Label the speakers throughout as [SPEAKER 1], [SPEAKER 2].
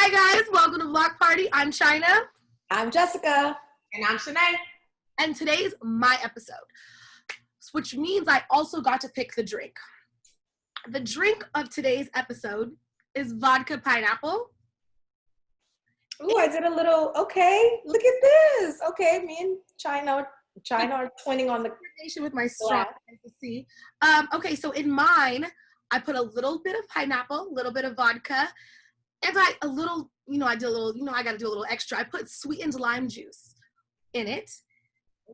[SPEAKER 1] Hi guys, welcome to Vlog Party. I'm China.
[SPEAKER 2] I'm Jessica.
[SPEAKER 3] And I'm Shanae.
[SPEAKER 1] And today's my episode, which means I also got to pick the drink. The drink of today's episode is vodka pineapple.
[SPEAKER 2] Ooh, I did a little, okay, look at this. Okay, me and China are twinning on the
[SPEAKER 1] With my straw, as you see. Okay, so in mine, I put a little bit of pineapple, a little bit of vodka, and I did a little, I gotta do a little extra. I put sweetened lime juice in it,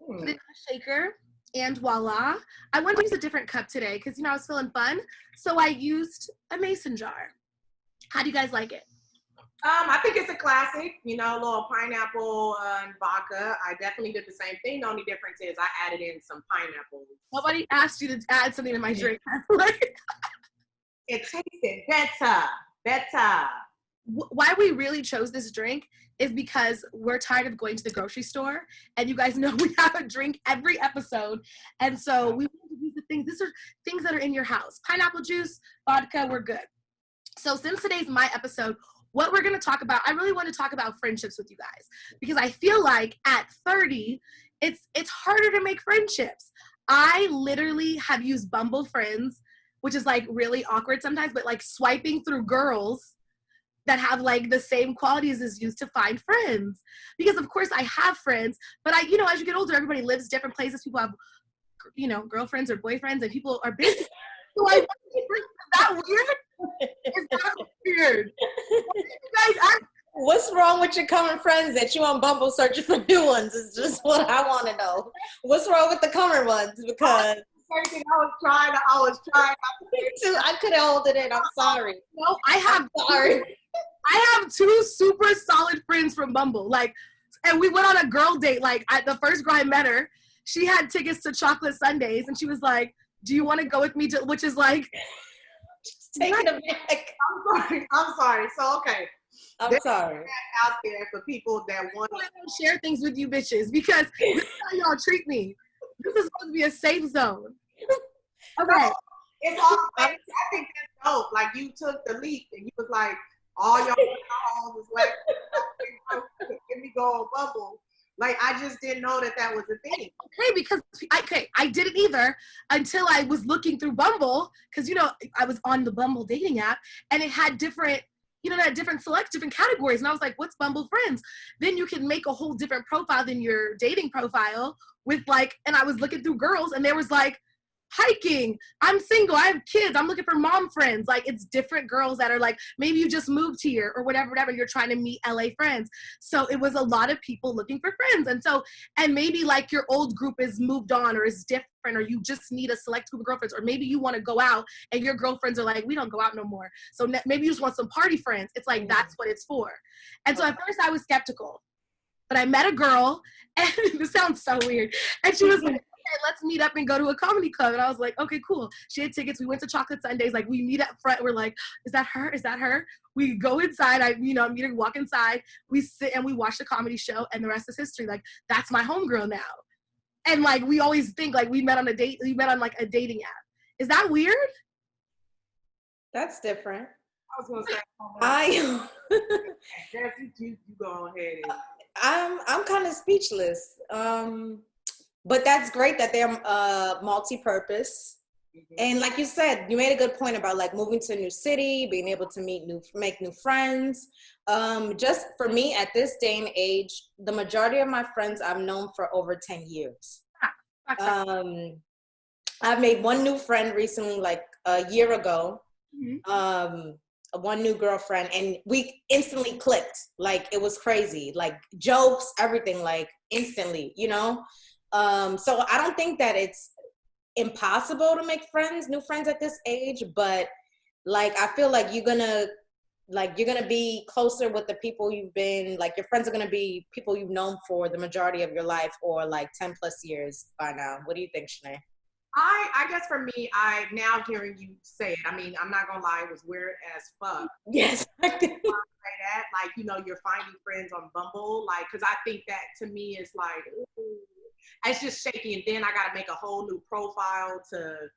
[SPEAKER 1] put it in a shaker, and voila. I wanted to use a different cup today because, I was feeling fun, so I used a mason jar. How do you guys like it?
[SPEAKER 3] I think it's a classic, a little pineapple and vodka. I definitely did the same thing. The only difference is I added in some pineapple.
[SPEAKER 1] Nobody asked you to add something to my drink.
[SPEAKER 3] It tasted better.
[SPEAKER 1] Why we really chose this drink is because we're tired of going to the grocery store, and you guys know we have a drink every episode, and so we want to use the things. These are things that are in your house. Pineapple juice, vodka, we're good. So since today's my episode, what we're going to talk about, I really want to talk about friendships with you guys, because I feel like at 30, it's harder to make friendships. I literally have used Bumble Friends, which is like really awkward sometimes, but like swiping through girls that have like the same qualities as you to find friends. Because of course I have friends, but as you get older, everybody lives different places. People have, girlfriends or boyfriends, and people are busy. So is that weird? Is that weird?
[SPEAKER 2] What's wrong with your current friends that you on Bumble searching for new ones is just what I want to know. What's wrong with the current ones? Because
[SPEAKER 3] I was trying.
[SPEAKER 2] I couldn't hold it in. I'm sorry.
[SPEAKER 1] No, I have two super solid friends from Bumble. And we went on a girl date. The first girl I met her, she had tickets to chocolate sundaes, and she was like, "Do you want to go with me?" Which is like,
[SPEAKER 2] just take it back.
[SPEAKER 3] I'm sorry. So okay.
[SPEAKER 2] I'm sorry.
[SPEAKER 3] Out there for people that want
[SPEAKER 1] to share things with you bitches, because this is how y'all treat me. This is supposed to be a safe zone. Okay.
[SPEAKER 3] So, it's all. I think that's dope. Like, you took the leap and you was like, all y'all is like, let me go on Bumble. Like, I just didn't know that was a thing.
[SPEAKER 1] Okay, because I didn't either until I was looking through Bumble, because I was on the Bumble dating app, and it had different different categories, and I was like, what's Bumble Friends? Then you can make a whole different profile than your dating profile with and I was looking through girls, and there was like, hiking, I'm single, I have kids, I'm looking for mom friends. Like, it's different girls that are like, maybe you just moved here or whatever, you're trying to meet LA friends. So it was a lot of people looking for friends. And maybe like your old group is moved on or is different, or you just need a select group of girlfriends, or maybe you want to go out and your girlfriends are like, we don't go out no more. So maybe you just want some party friends. It's like, that's what it's for. And so at first I was skeptical, but I met a girl, and this sounds so weird, and she was like, okay, let's meet up and go to a comedy club. And I was like, okay, cool. She had tickets. We went to chocolate sundaes. Like, we meet up front. We're like, is that her? Is that her? We go inside. I meet her, walk inside. We sit and we watch the comedy show, and the rest is history. Like, that's my homegirl now. And like, we always think like we met on a like a dating app. Is that weird?
[SPEAKER 2] That's different.
[SPEAKER 3] I was gonna say, you go ahead.
[SPEAKER 2] I'm kind of speechless. But that's great that they're multi-purpose. Mm-hmm. And like you said, you made a good point about like moving to a new city, being able to make new friends. Just for me at this day and age, the majority of my friends I've known for over 10 years. I've made one new friend recently, like a year ago. Mm-hmm. One new girlfriend, and we instantly clicked. Like, it was crazy. Like, jokes, everything, like instantly, So I don't think that it's impossible to make new friends at this age, but like, I feel like you're gonna be closer with the people you've been, like, your friends are gonna be people you've known for the majority of your life, or like 10 plus years by now. What do you think, Shanae?
[SPEAKER 3] I guess for me, I now hearing you say it, I mean, I'm not gonna lie, it was weird as fuck.
[SPEAKER 2] Yes.
[SPEAKER 3] I say that, like, you're finding friends on Bumble, like, because I think that to me is like, ooh, it's just shaky, and then I gotta make a whole new profile to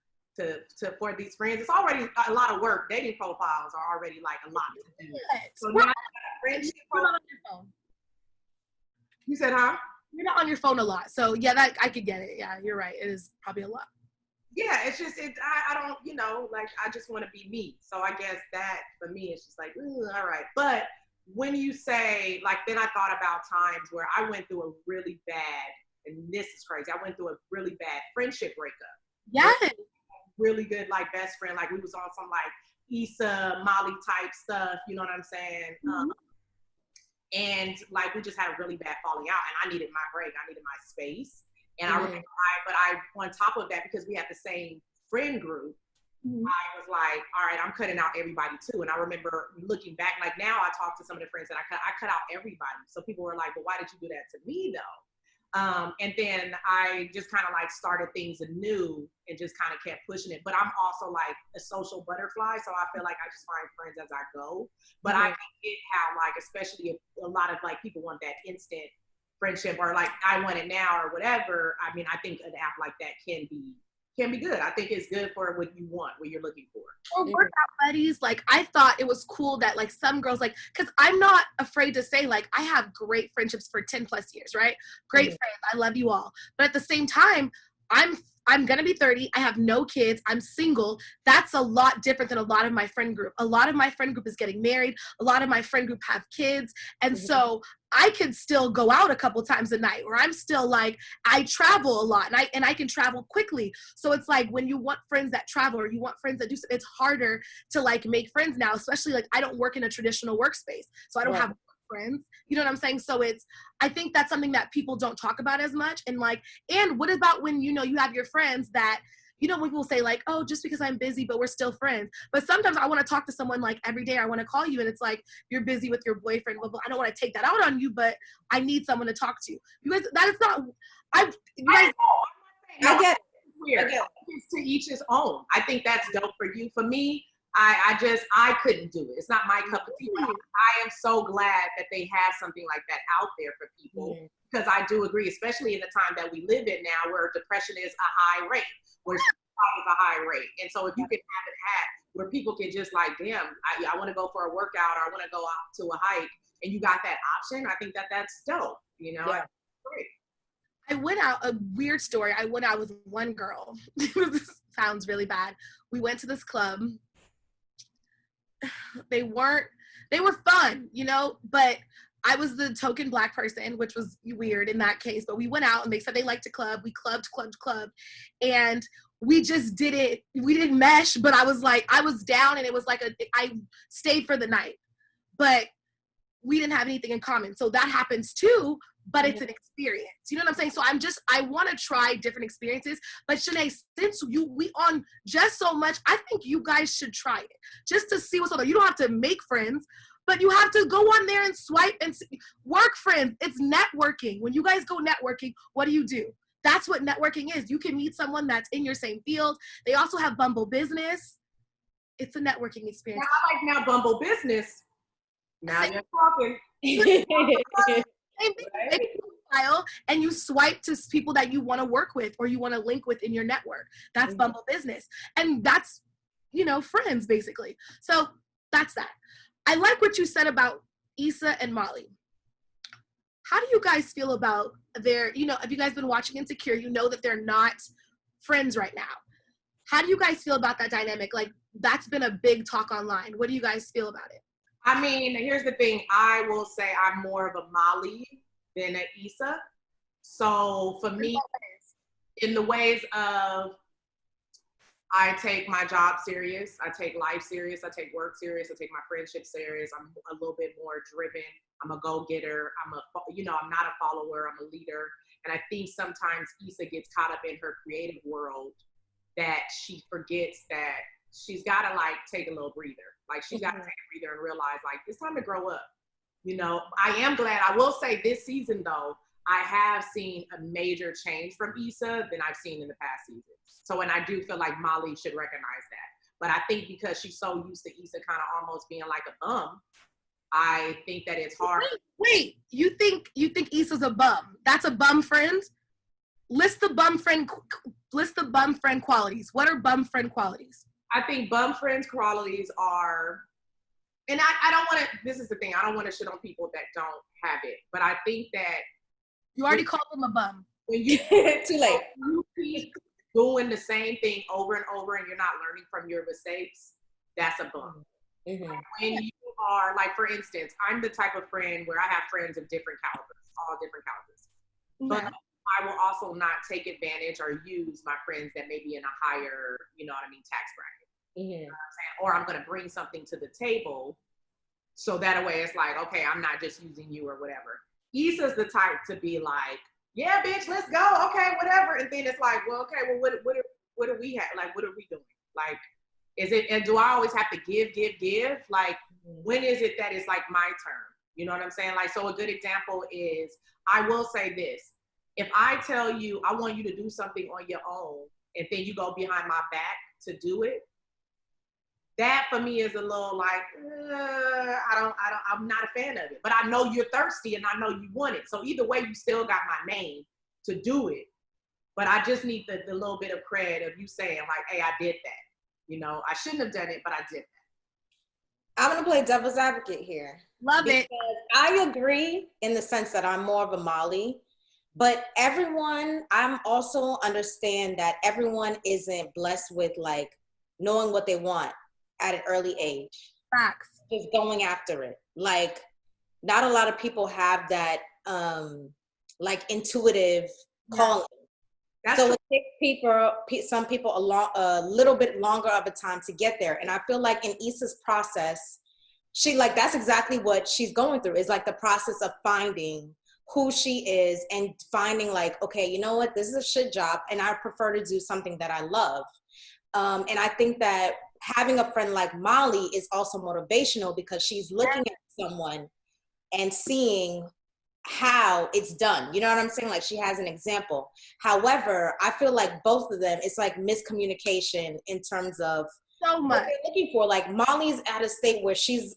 [SPEAKER 3] for these friends. It's already a lot of work. Dating profiles are already like a lot to do. So now friendship
[SPEAKER 1] You're not on your phone.
[SPEAKER 3] You said, huh?
[SPEAKER 1] You're not on your phone a lot. So yeah, that I could get it. Yeah, you're right. It is probably a lot.
[SPEAKER 3] Yeah, it's just I don't, like I just want to be me. So I guess that for me it's just like, all right. But when you say, like, then I thought about times where I went through a really bad, and this is crazy, I went through a really bad friendship breakup.
[SPEAKER 1] Yes.
[SPEAKER 3] Really good, like, best friend, like we was on some like Issa, Molly type stuff, you know what I'm saying?
[SPEAKER 1] Mm-hmm.
[SPEAKER 3] And like we just had a really bad falling out, and I needed my break, I needed my space. And I remember, on top of that, because we had the same friend group, I was like, all right, I'm cutting out everybody too. And I remember looking back, like now I talk to some of the friends that I cut out everybody. So people were like, well, why did you do that to me though? And then I just kind of like started things anew and just kind of kept pushing it. But I'm also like a social butterfly. So I feel like I just find friends as I go. But I can get how, like, especially if a lot of like people want that instant friendship, or like I want it now or whatever. I mean, I think an app like that can be good. I think it's good for what you want, what you're looking for.
[SPEAKER 1] Or workout buddies. Like, I thought it was cool that like some girls, like, because I'm not afraid to say, like, I have great friendships for 10 plus years, right? Great friends. I love you all. But at the same time, I'm going to be 30. I have no kids. I'm single. That's a lot different than a lot of my friend group. A lot of my friend group is getting married. A lot of my friend group have kids. And so I can still go out a couple times a night, or I'm still like, I travel a lot, and I can travel quickly. So it's like when you want friends that travel, or you want friends that do, it's harder to like make friends now, especially like I don't work in a traditional workspace. So I don't have friends, you know what I'm saying? So I think that's something that people don't talk about as much. And like, and what about when, you have your friends that, when people say like, oh, just because I'm busy, but we're still friends. But sometimes I want to talk to someone like every day. I want to call you, and it's like, you're busy with your boyfriend. Blah, blah. I don't want to take that out on you, but I need someone to talk to. You guys, that is not, I
[SPEAKER 2] get
[SPEAKER 3] weird. It's to each his own. I think that's dope for you. For me, I couldn't do it. It's not my cup of tea. I am so glad that they have something like that out there for people, because I do agree, especially in the time that we live in now, where depression is a high rate, where suicide is a high rate. And so if you can have it where people can just like, damn, I want to go for a workout, or I want to go out to a hike, and you got that option, I think that's dope.
[SPEAKER 1] Yeah. Great. I went out, a weird story. I went out with one girl. This sounds really bad. We went to this club. They were fun, but I was the token Black person, which was weird in that case. But we went out, and they said they liked to club. We clubbed, and we just didn't. We didn't mesh. But I was down, and it was like I stayed for the night, but we didn't have anything in common. So that happens too. But it's an experience. You know what I'm saying? So I want to try different experiences. But Shanae, since we on just so much, I think you guys should try it just to see what's on there. You don't have to make friends, but you have to go on there and swipe and see, work friends. It's networking. When you guys go networking, what do? That's what networking is. You can meet someone that's in your same field. They also have Bumble Business. It's a networking experience.
[SPEAKER 3] Now I like Bumble Business. Now you're talking.
[SPEAKER 1] And you swipe to people that you want to work with or you want to link with in your network. That's Bumble Business. And that's, friends basically. So that's that. I like what you said about Issa and Molly. How do you guys feel about their, have you guys been watching Insecure? You know that they're not friends right now. How do you guys feel about that dynamic? Like, that's been a big talk online. What do you guys feel about it?
[SPEAKER 3] I mean, here's the thing. I will say I'm more of a Molly than an Issa. So for me, in the ways of, I take my job serious, I take life serious, I take work serious, I take my friendship serious. I'm a little bit more driven. I'm a go-getter. I'm not a follower. I'm a leader. And I think sometimes Issa gets caught up in her creative world that she forgets that she's got to like take a little breather. Like she's got to take a breather and realize like it's time to grow up. I am glad. I will say this season though, I have seen a major change from Issa than I've seen in the past seasons. So, and I do feel like Molly should recognize that. But I think because she's so used to Issa kind of almost being like a bum, I think that it's hard.
[SPEAKER 1] Wait, you think Issa's a bum? That's a bum friend? list the bum friend qualities. What are bum friend qualities?
[SPEAKER 3] I think bum friends qualities are, and I don't want to, this is the thing, I don't want to shit on people that don't have it, but I think that
[SPEAKER 1] you already called them a bum.
[SPEAKER 3] When you
[SPEAKER 2] too late.
[SPEAKER 3] You keep doing the same thing over and over and you're not learning from your mistakes, that's a bum.
[SPEAKER 2] Mm-hmm.
[SPEAKER 3] When you are, like, for instance, I'm the type of friend where I have friends of different calibers, all different calibers.
[SPEAKER 1] Okay.
[SPEAKER 3] But I will also not take advantage or use my friends that may be in a higher, tax bracket.
[SPEAKER 2] Mm-hmm.
[SPEAKER 3] You know what I'm saying? Or I'm going to bring something to the table. So that way it's like, okay, I'm not just using you or whatever. Issa's the type to be like, yeah, bitch, let's go. Okay, whatever. And then it's like, well, okay, well, what do we have? Like, what are we doing? Like, is it, and do I always have to give? Like, when is it that it's like my turn? You know what I'm saying? Like, so a good example is, I will say this. If I tell you, I want you to do something on your own, and then you go behind my back to do it, that for me is a little like, I'm not a fan of it. But I know you're thirsty and I know you want it. So either way, you still got my name to do it. But I just need the little bit of credit of you saying like, hey, I did that. I shouldn't have done it, but I did that.
[SPEAKER 2] I'm going to play devil's advocate here.
[SPEAKER 1] Love it.
[SPEAKER 2] I agree in the sense that I'm more of a Molly. But I'm also understand that everyone isn't blessed with like knowing what they want at an early age.
[SPEAKER 1] Facts.
[SPEAKER 2] Just going after it. Like, not a lot of people have that, like, intuitive calling. So it takes some people a little bit longer of a time to get there. And I feel like in Issa's process, that's exactly what she's going through, is like the process of finding who she is and finding like, okay, you know what, this is a shit job and I prefer to do something that I love. And I think that having a friend like Molly is also motivational because she's looking at someone and seeing how it's done. You know what I'm saying? Like, she has an example. However, I feel like both of them, it's like miscommunication in terms of
[SPEAKER 1] so much
[SPEAKER 2] what they're looking for. Like, Molly's at a state where she's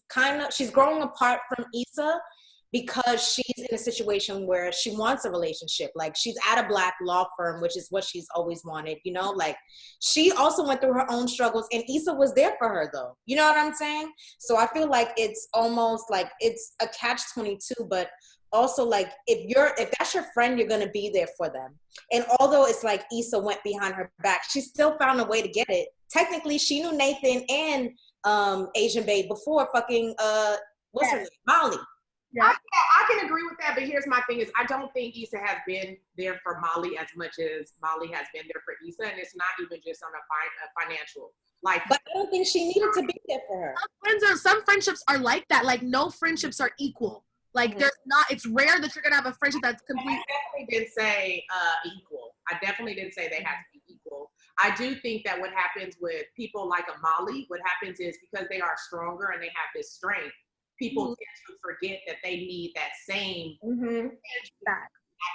[SPEAKER 2] growing apart from Issa because she's in a situation where she wants a relationship. Like, she's at a Black law firm, which is what she's always wanted, like she also went through her own struggles and Issa was there for her though. You know what I'm saying? So I feel like it's almost like it's a catch-22, but also like if that's your friend, you're going to be there for them. And although it's like Issa went behind her back, she still found a way to get it. Technically, she knew Nathan and Asian Babe before fucking what's her name? Molly.
[SPEAKER 3] Yeah, I can agree with that, but here's my thing is I don't think Issa has been there for Molly as much as Molly has been there for Issa, and it's not even just on a financial. Like,
[SPEAKER 2] but I don't think she needed to be there for her.
[SPEAKER 1] Some friendships are like that. Like, no friendships are equal. Like, there's not, it's rare that you're going to have a friendship that's complete.
[SPEAKER 3] I definitely didn't say equal. I definitely didn't say they had to be equal. I do think that what happens with people like a Molly, what happens is because they are stronger and they have this strength, people tend to forget that they need that same. I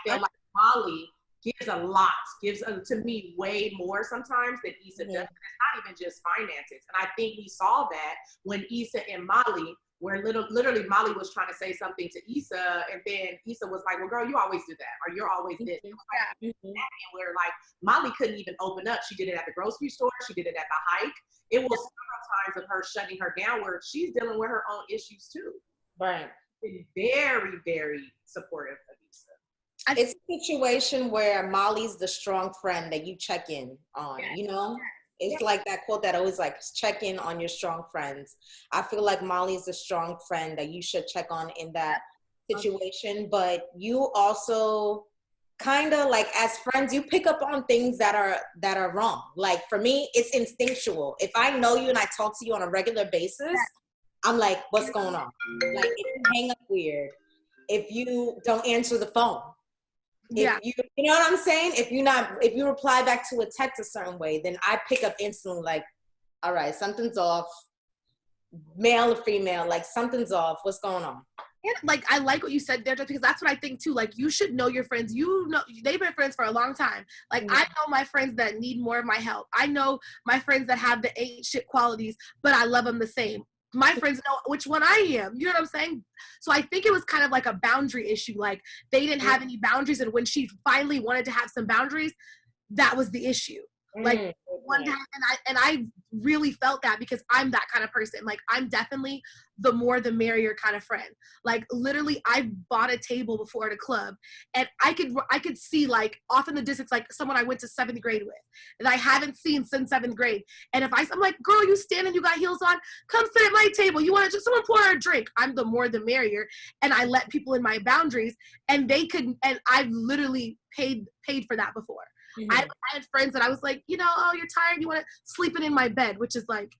[SPEAKER 3] feel like Molly gives to me way more sometimes than Issa does. And it's not even just finances. And I think we saw that when Issa and Molly, where literally Molly was trying to say something to Issa, and then Issa was like, well, girl, you always do that, or you're always this. And we're like, Molly couldn't even open up. She did it at the grocery store. She did it at the hike. It was several times of her shutting her down where she's dealing with her own issues too.
[SPEAKER 2] Right.
[SPEAKER 3] Been very, very supportive of Issa.
[SPEAKER 2] It's a situation where Molly's the strong friend that you check in on, It's like that quote that always like, check in on your strong friends. I feel like Molly's the strong friend that you should check on in that situation, but you also kind of like, as friends, you pick up on things that are wrong. Like, for me, it's instinctual. If I know you and I talk to you on a regular basis, I'm like, what's going on? Like, if you hang up weird, if you don't answer the phone, you know what I'm saying? If you reply back to a text a certain way, then I pick up instantly like, all right, something's off. Male or female, like, something's off. What's going on?
[SPEAKER 1] And like, I like what you said there, just because that's what I think too. Like, you should know your friends. They've been friends for a long time. Like, I know my friends that need more of my help. I know my friends that have the ain't shit qualities, but I love them the same. my friends know which one I am. You know what I'm saying? So I think it was kind of like a boundary issue. Like they didn't have any boundaries. And when she finally wanted to have some boundaries, that was the issue. Like one time, and I really felt that because I'm that kind of person. Like I'm definitely the more the merrier kind of friend. Like literally, I bought a table before at a club, and I could see like off in the distance like someone I went to 7th grade with that I haven't seen since 7th grade. And if I'm like, girl, you standing, you got heels on, come sit at my table. You want to just someone pour her a drink? I'm the more the merrier, and I let people in my boundaries, and they could, and I've literally paid for that before.
[SPEAKER 2] Mm-hmm.
[SPEAKER 1] I had friends that I was like, you know, oh, you're tired, you want to sleep in my bed, which is like,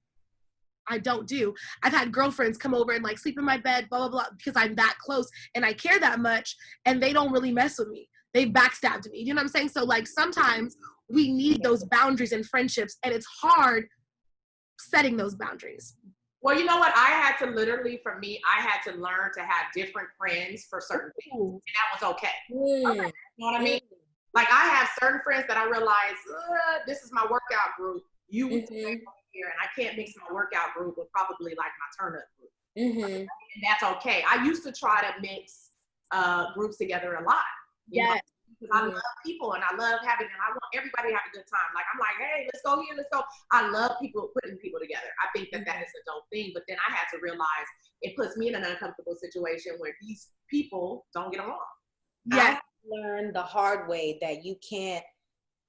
[SPEAKER 1] I don't do. I've had girlfriends come over and like sleep in my bed, blah, blah, blah, because I'm that close and I care that much, and they don't really mess with me. They backstabbed me. You know what I'm saying? So like sometimes we need those boundaries in friendships, and it's hard setting those boundaries.
[SPEAKER 3] Well, you know what? I had to literally, for me, I had to learn to have different friends for certain things. And that was okay. Okay. You know what I mean? Like I have certain friends that I realize, this is my workout group. You here, and I can't mix my workout group with probably like my turn up group. And that's okay. I used to try to mix groups together a lot.
[SPEAKER 1] Yeah.
[SPEAKER 3] Because I love people and I love having, and I want everybody to have a good time. Like I'm like, hey, let's go here, let's go. I love putting people together. I think that is a dope thing. But then I had to realize it puts me in an uncomfortable situation where these people don't get along.
[SPEAKER 2] Yeah. Learned the hard way that you can't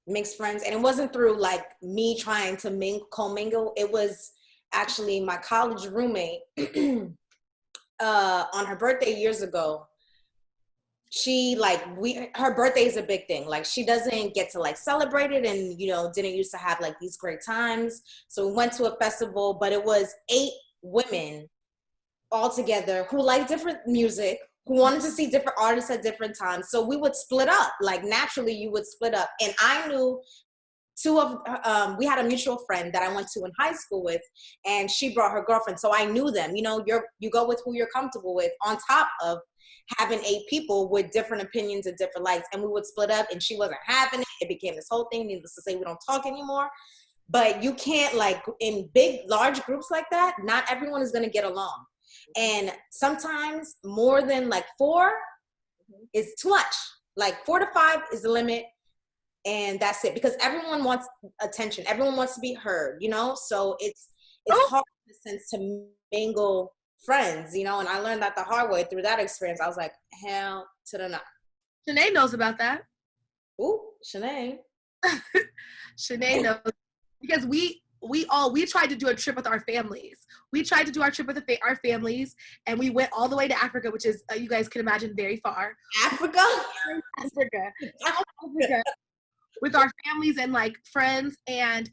[SPEAKER 2] mix friends, and it wasn't through like me trying to commingle. It was actually my college roommate on her birthday years ago. She her birthday is a big thing. Like she doesn't get to like celebrate it, and you know didn't used to have like these great times. So we went to a festival, but it was 8 women all together who like different music, who wanted to see different artists at different times. So we would split up, like naturally you would split up. And I knew we had a mutual friend that I went to in high school with, and she brought her girlfriend. So I knew them, you know, you go with who you're comfortable with, on top of having 8 people with different opinions and different likes. And we would split up, and she wasn't having it. It became this whole thing. Needless to say, we don't talk anymore. But you can't, like in big, large groups like that, not everyone is going to get along. And sometimes more than like 4 is too much. Like 4 to 5 is the limit, and that's it. Because everyone wants attention. Everyone wants to be heard, you know? So it's hard in a sense to mingle friends, you know? And I learned that the hard way through that experience. I was like, hell to the no.
[SPEAKER 1] Shanae knows about that.
[SPEAKER 2] Ooh, Shanae.
[SPEAKER 1] Shanae knows. Because we tried to do a trip with our families. We tried to do our trip with our families, and we went all the way to Africa, which is, you guys can imagine, very far.
[SPEAKER 2] Africa?
[SPEAKER 1] Africa. With our families and like friends, and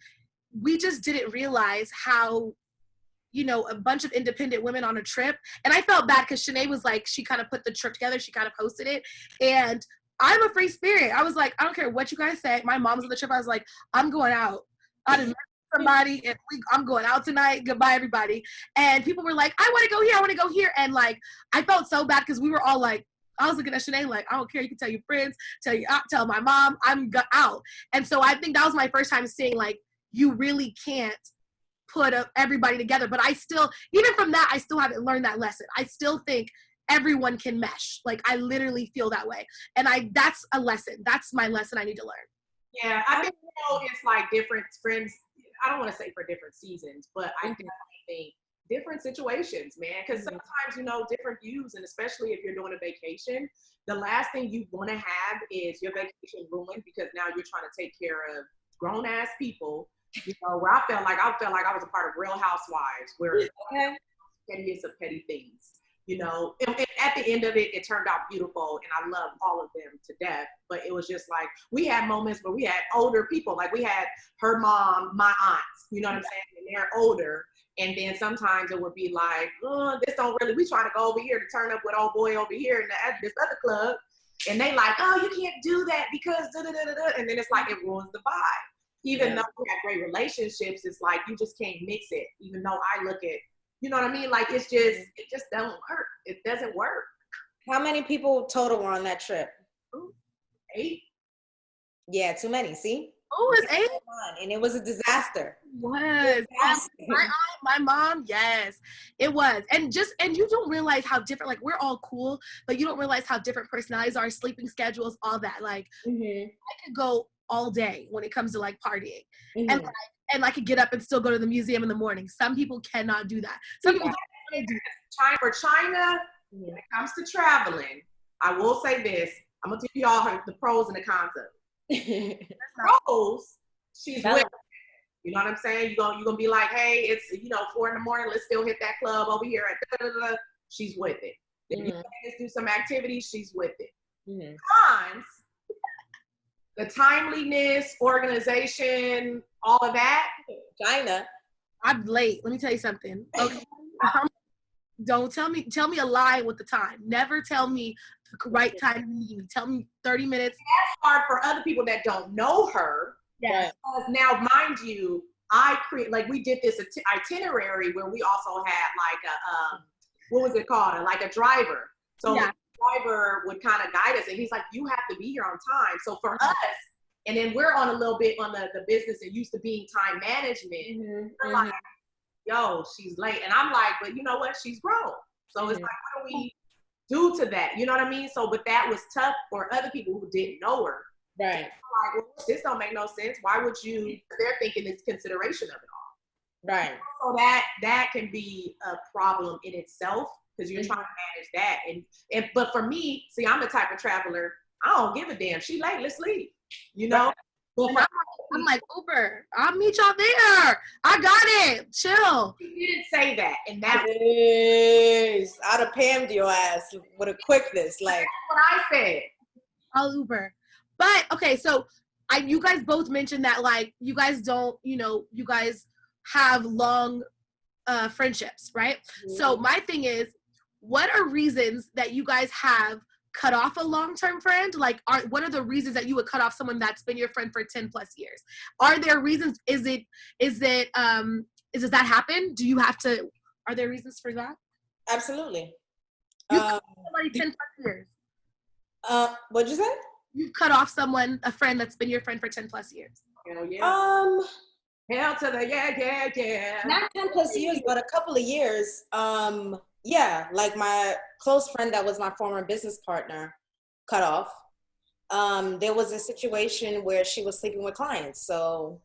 [SPEAKER 1] we just didn't realize how, you know, a bunch of independent women on a trip. And I felt bad because Shanae was like, she kind of put the trip together, she kind of posted it, and I'm a free spirit. I was like, I don't care what you guys say. My mom was on the trip. I was like, I'm going out. I didn't somebody, and I'm going out tonight. Goodbye, everybody. And people were like, I want to go here. I want to go here. And like, I felt so bad because we were all like, I was looking at Shanae like, I don't care. You can tell your friends, tell my mom, I'm out. And so I think that was my first time seeing like, you really can't put everybody together. But I still, even from that, I still haven't learned that lesson. I still think everyone can mesh. Like I literally feel that way. And that's a lesson. That's my lesson I need to learn.
[SPEAKER 3] Yeah, I think, you know, it's like different friends. I don't want to say for different seasons, but I definitely think different situations, man. Because sometimes, you know, different views, and especially if you're doing a vacation, the last thing you want to have is your vacation ruined because now you're trying to take care of grown ass people. You know, where I felt like I was a part of Real Housewives, where pettiest of petty things. You know, and at the end of it, it turned out beautiful, and I love all of them to death. But it was just like, we had moments where we had older people, like we had her mom, my aunts, you know what I'm saying? And they're older. And then sometimes it would be like, oh, this don't really, we trying to go over here to turn up with old boy over here in this other club. And they like, oh, you can't do that because da-da-da-da-da. And then it's like, it ruins the vibe. Even though we have great relationships, it's like, you just can't mix it. Even though I look at, you know what I mean? Like, it just doesn't work. It doesn't work.
[SPEAKER 2] How many people total were on that trip?
[SPEAKER 3] 8.
[SPEAKER 2] Yeah, too many, see?
[SPEAKER 1] Oh, it's eight?
[SPEAKER 2] And it was a disaster.
[SPEAKER 1] Was my mom, yes, it was. And you don't realize how different, like, we're all cool, but you don't realize how different personalities are, sleeping schedules, all that. Like, I could go all day when it comes to like partying, and I could get up and still go to the museum in the morning. Some people cannot do that. Some people don't want to do that.
[SPEAKER 3] For China, when it comes to traveling, I will say this. I'm gonna tell you all the pros and the cons of it. Pros, she's with it. You know what I'm saying? You're gonna be like, hey, it's 4 a.m, let's still hit that club over here at da-da-da-da. She's with it. If you let's do some activities, she's with it. Cons, the timeliness, organization, all of that.
[SPEAKER 2] China.
[SPEAKER 1] I'm late. Let me tell you something. Okay. Don't tell me a lie with the time. Never tell me the right time you need me. Tell me 30 minutes.
[SPEAKER 3] That's hard for other people that don't know her.
[SPEAKER 1] Yes.
[SPEAKER 3] Because now, mind you, we did this itinerary where we also had like a what was it called? Like a driver. So the driver would kind of guide us, and he's like, "You have to be here on time." So for us, and then we're on a little bit on the business and used to being time management. We're like, yo, she's late. And I'm like, but you know what? She's grown. So it's like, what do we do to that? You know what I mean? So, but that was tough for other people who didn't know her.
[SPEAKER 2] Right.
[SPEAKER 3] Like, well, this don't make no sense. Why would you? They're thinking it's consideration of it all.
[SPEAKER 2] Right.
[SPEAKER 3] So that can be a problem in itself because you're trying to manage that. But for me, see, I'm the type of traveler, I don't give a damn. She late, let's leave. You know? Well,
[SPEAKER 1] I'm like, Uber, I'll meet y'all there. I got it. Chill.
[SPEAKER 3] You didn't say that. And that
[SPEAKER 2] is, I'd have pammed your ass with a quickness. Like,
[SPEAKER 3] that's what I said.
[SPEAKER 1] I'll Uber. But, okay, so you guys both mentioned that, like, you guys don't, you guys have long friendships, right? So my thing is, what are reasons that you guys have cut off a long-term friend? Like, what are the reasons that you would cut off someone that's been your friend for 10 plus years? Are there reasons? Does that happen? Do you have to, are there reasons for that?
[SPEAKER 2] Absolutely.
[SPEAKER 1] You cut off somebody 10 plus years.
[SPEAKER 2] What'd you say?
[SPEAKER 1] You've cut off a friend that's been your friend for 10 plus years.
[SPEAKER 3] Hell yeah. Hell to the yeah.
[SPEAKER 2] Not 10 plus years, but a couple of years. Yeah, like my close friend that was my former business partner cut off. There was a situation where she was sleeping with clients, so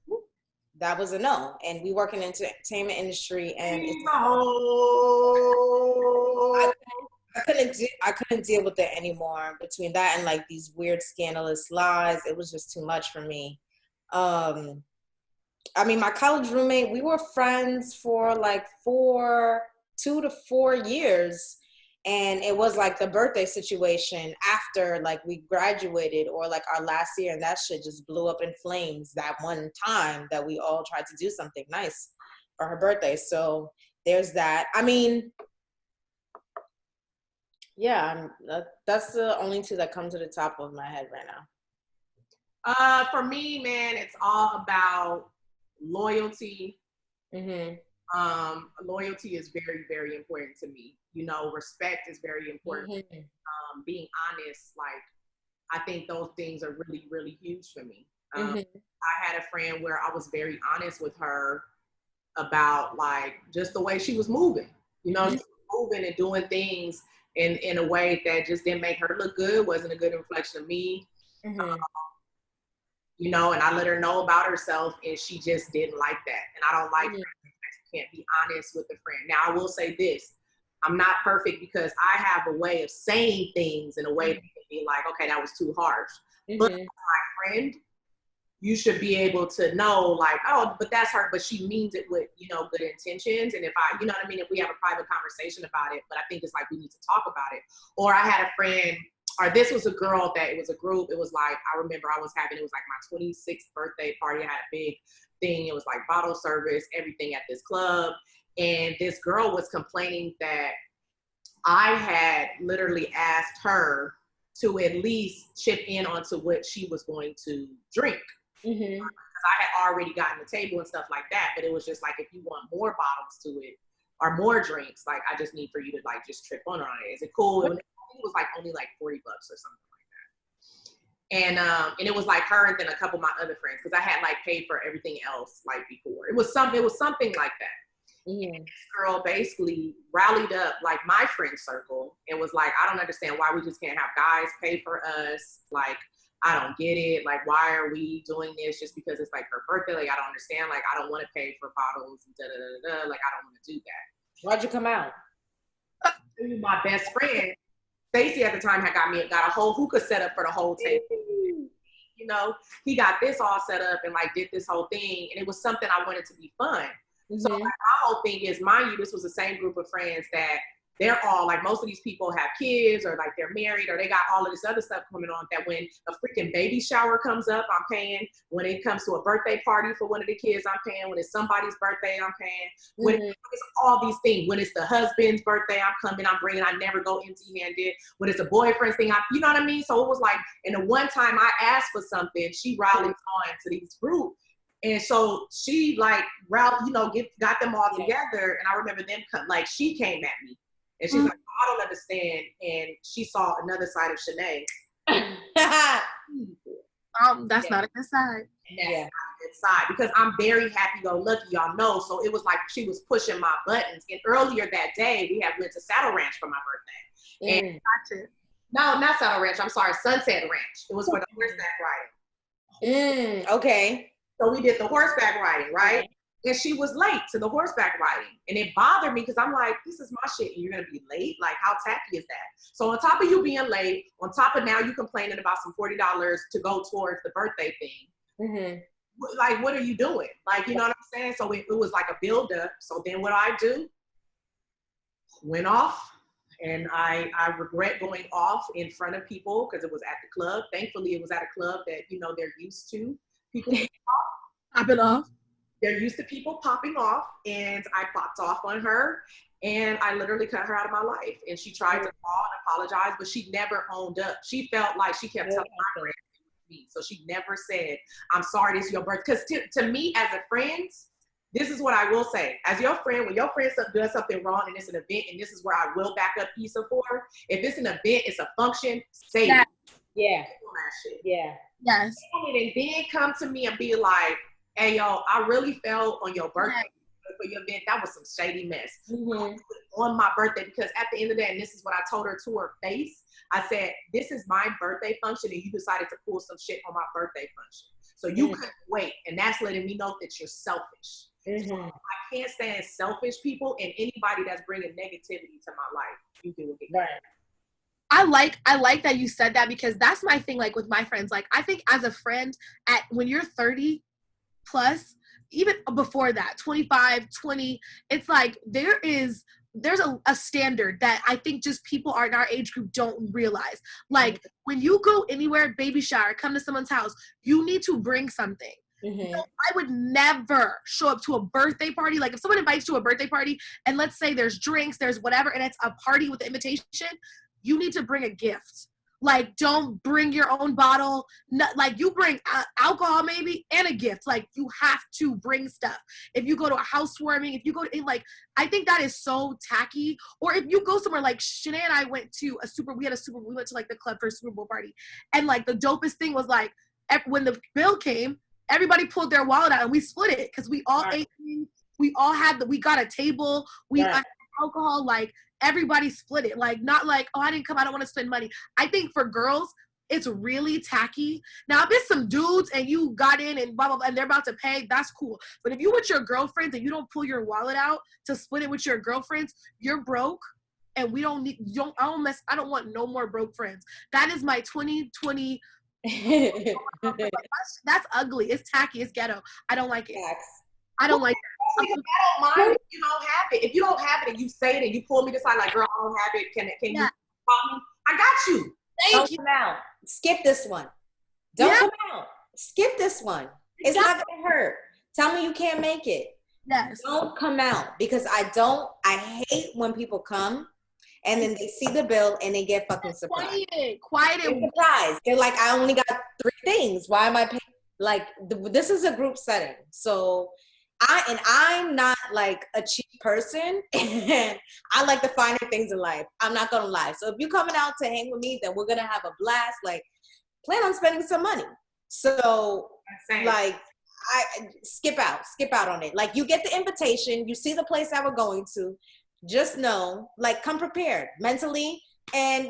[SPEAKER 2] that was a no. And we work in the entertainment industry, and I couldn't deal with it anymore. Between that and like these weird scandalous lies, it was just too much for me. I mean, my college roommate, we were friends for like 2 to 4 years, and it was like the birthday situation after like we graduated or like our last year, and that shit just blew up in flames that one time that we all tried to do something nice for her birthday. So there's that. I mean, yeah, that's the only two that come to the top of my head right now.
[SPEAKER 3] For me, man, it's all about loyalty. Loyalty is very, very important to me. Respect is very important. Being honest, like, I think those things are really, really huge for me. I had a friend where I was very honest with her about like just the way she was moving. She was moving and doing things in a way that just didn't make her look good, wasn't a good reflection of me. And I let her know about herself, and she just didn't like that. And I don't like can't be honest with a friend. Now, I will say this. I'm not perfect because I have a way of saying things in a way that can be like, okay, that was too harsh. But as my friend, you should be able to know like, oh, but that's her, but she means it with, good intentions. And if if we have a private conversation about it, but I think it's like, we need to talk about it. Or I had a friend, or this was a girl that it was a group. It was like, I remember it was like my 26th birthday party. I had a big thing. It was like bottle service, everything at this club. And this girl was complaining that I had literally asked her to at least chip in onto what she was going to drink. Because I had already gotten the table and stuff like that. But it was just like, if you want more bottles to it or more drinks, like, I just need for you to like just trip on it. Is it cool? It was like only like $40 or something like that. And it was like her and then a couple of my other friends because I had like paid for everything else like before. It was something like that. And this girl basically rallied up like my friend circle and was like, I don't understand why we just can't have guys pay for us. Like, I don't get it. Like, why are we doing this just because it's like her birthday? Like, I don't understand. Like, I don't want to pay for bottles and da da da da. Like, I don't want to do that.
[SPEAKER 2] Why'd you come out?
[SPEAKER 3] My best friend, Stacy at the time, had got a whole hookah set up for the whole table. You know, he got this all set up and like did this whole thing. And it was something I wanted to be fun. So like, my whole thing is, mind you, this was the same group of friends that they're all like, most of these people have kids or like they're married or they got all of this other stuff coming on that when a freaking baby shower comes up, I'm paying. When it comes to a birthday party for one of the kids, I'm paying. When it's somebody's birthday, I'm paying. When it's all these things. When it's the husband's birthday, I'm coming, I'm bringing. I never go empty-handed. When it's a boyfriend's thing, you know what I mean? So it was like, and the one time I asked for something, she rallied on to these groups. And so she like, got them all together. And I remember them like, she came at me and she's like, I don't understand. And she saw another side of Shanae.
[SPEAKER 1] That's not a good side.
[SPEAKER 3] And that's not a good side because I'm very happy-go-lucky, y'all know. So it was like she was pushing my buttons. And earlier that day, we had went to Saddle Ranch for my birthday. And no, not Saddle Ranch. I'm sorry, Sunset Ranch. It was for the horseback riding.
[SPEAKER 2] Okay.
[SPEAKER 3] So we did the horseback riding, right? And she was late to the horseback riding. And it bothered me because I'm like, this is my shit and you're going to be late? Like, how tacky is that? So on top of you being late, on top of now you complaining about some $40 to go towards the birthday thing. Like, what are you doing? Like, you know what I'm saying? So it was like a build-up. So then what I do? Went off. And I regret going off in front of people because it was at the club. Thankfully, it was at a club that, you know, they're used to. People
[SPEAKER 1] popping off.
[SPEAKER 3] They're used to people popping off, and I popped off on her, and I literally cut her out of my life. And she tried to call and apologize, but she never owned up. She felt like she kept telling my friend me, so she never said, "I'm sorry, this is your birthday." Because to me, as a friend, this is what I will say. As your friend, when your friend does something wrong and it's an event, and this is where I will back up Issa for. If it's an event, it's a function, say it.
[SPEAKER 2] Yeah.
[SPEAKER 3] Yeah.
[SPEAKER 1] Yes.
[SPEAKER 3] And then come to me and be like, hey, yo, I really felt on your birthday for your event. That was some shady mess. On my birthday, because at the end of the day, and this is what I told her to her face, I said, this is my birthday function and you decided to pull some shit on my birthday function. So you couldn't wait. And that's letting me know that you're selfish. So I can't stand selfish people and anybody that's bringing negativity to my life. You do it.
[SPEAKER 2] Right.
[SPEAKER 1] I like that you said that because that's my thing, like with my friends. Like I think as a friend, when you're 30 plus, even before that, 25, 20, it's like there's a standard that I think just people in our age group don't realize. Like when you go anywhere, baby shower, come to someone's house, you need to bring something. You know, I would never show up to a birthday party. Like if someone invites you to a birthday party and let's say there's drinks, there's whatever, and it's a party with the invitation, you need to bring a gift. Like, don't bring your own bottle. Like, you bring alcohol maybe and a gift. Like, you have to bring stuff. If you go to a housewarming, if you go to, like, I think that is so tacky. Or if you go somewhere, like, Shanae and I went to we went to, like, the club for a Super Bowl party. And, like, the dopest thing was, like, when the bill came, everybody pulled their wallet out and we split it. Because we all ate, we all we got a table, we got alcohol, like, everybody split it. Like, not like, oh, I didn't come, I don't want to spend money. I think for girls, it's really tacky. Now, if it's some dudes and you got in and blah, blah, blah, and they're about to pay, that's cool. But if you with your girlfriends and you don't pull your wallet out to split it with your girlfriends, you're broke. And I don't want no more broke friends. That is my 2020. That's ugly. It's tacky. It's ghetto. I don't like it. I don't like that.
[SPEAKER 3] I don't mind if you don't have it. If you don't have it and you say it and you pull me to side like, girl, I don't have it. Can you call me? I got you.
[SPEAKER 2] Don't come out. Skip this one. Don't come out. Skip this one. It's not going to hurt. Tell me you can't make it.
[SPEAKER 1] Yes.
[SPEAKER 2] Don't come out because I hate when people come and then they see the bill and they get fucking surprised.
[SPEAKER 1] Quiet.
[SPEAKER 2] They're surprised. They're like, I only got 3 things. Why am I paying? Like, this is a group setting. So I'm not like a cheap person and I like the finer things in life. I'm not gonna lie. So if you're coming out to hang with me, then we're gonna have a blast. Like, plan on spending some money. So like I skip out on it. Like you get the invitation, you see the place that we're going to, just know, like come prepared mentally and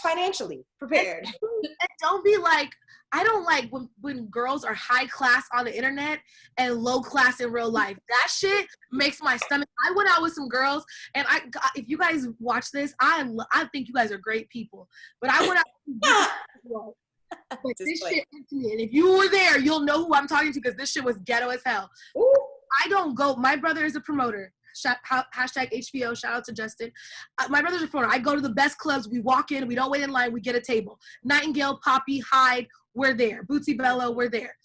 [SPEAKER 2] financially prepared.
[SPEAKER 1] And don't be like, I don't like when girls are high class on the internet and low class in real life. That shit makes my stomach. I went out with some girls, and if you guys watch this, I think you guys are great people. But I went out with but this shit to me, and if you were there, you'll know who I'm talking to because this shit was ghetto as hell. Ooh. I don't go. My brother is a promoter. Hashtag HBO, shout out to Justin. My brother's a promoter. I go to the best clubs. We walk in, we don't wait in line, we get a table. Nightingale, Poppy, Hyde, we're there. Bootsy Bello, we're there.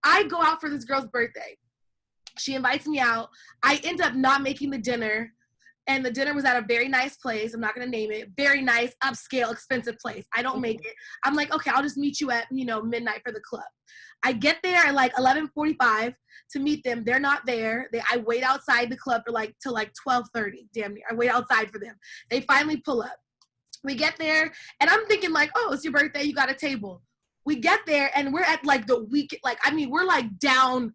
[SPEAKER 1] I go out for this girl's birthday. She invites me out. I end up not making the dinner, and the dinner was at a very nice place. I'm not going to name it. Very nice, upscale, expensive place. I don't make it. I'm like, okay, I'll just meet you at, midnight for the club. I get there at like 11:45 to meet them. They're not there. I wait outside the club for till 12:30. Damn near. I wait outside for them. They finally pull up. We get there, and I'm thinking like, oh, it's your birthday. You got a table. We get there, and we're at like the week. We're like down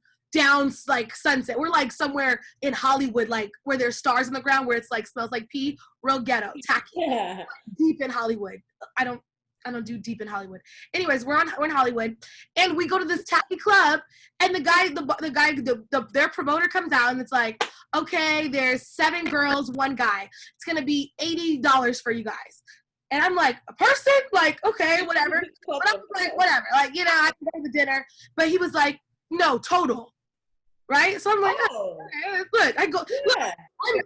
[SPEAKER 1] like Sunset. We're like somewhere in Hollywood, like where there's stars on the ground, where it's like smells like pee. Real ghetto, tacky. Yeah. Deep in Hollywood. I don't do deep in Hollywood. Anyways, we're in Hollywood, and we go to this tacky club, and their promoter comes out, and it's like, okay, there's 7 girls, 1 guy. It's gonna be $80 for you guys. And I'm like, a person? Like, okay, whatever. But I'm like, whatever. Like, I can go to the dinner. But he was like, no, total. Right? So I'm like, oh, okay, look, I go, yeah.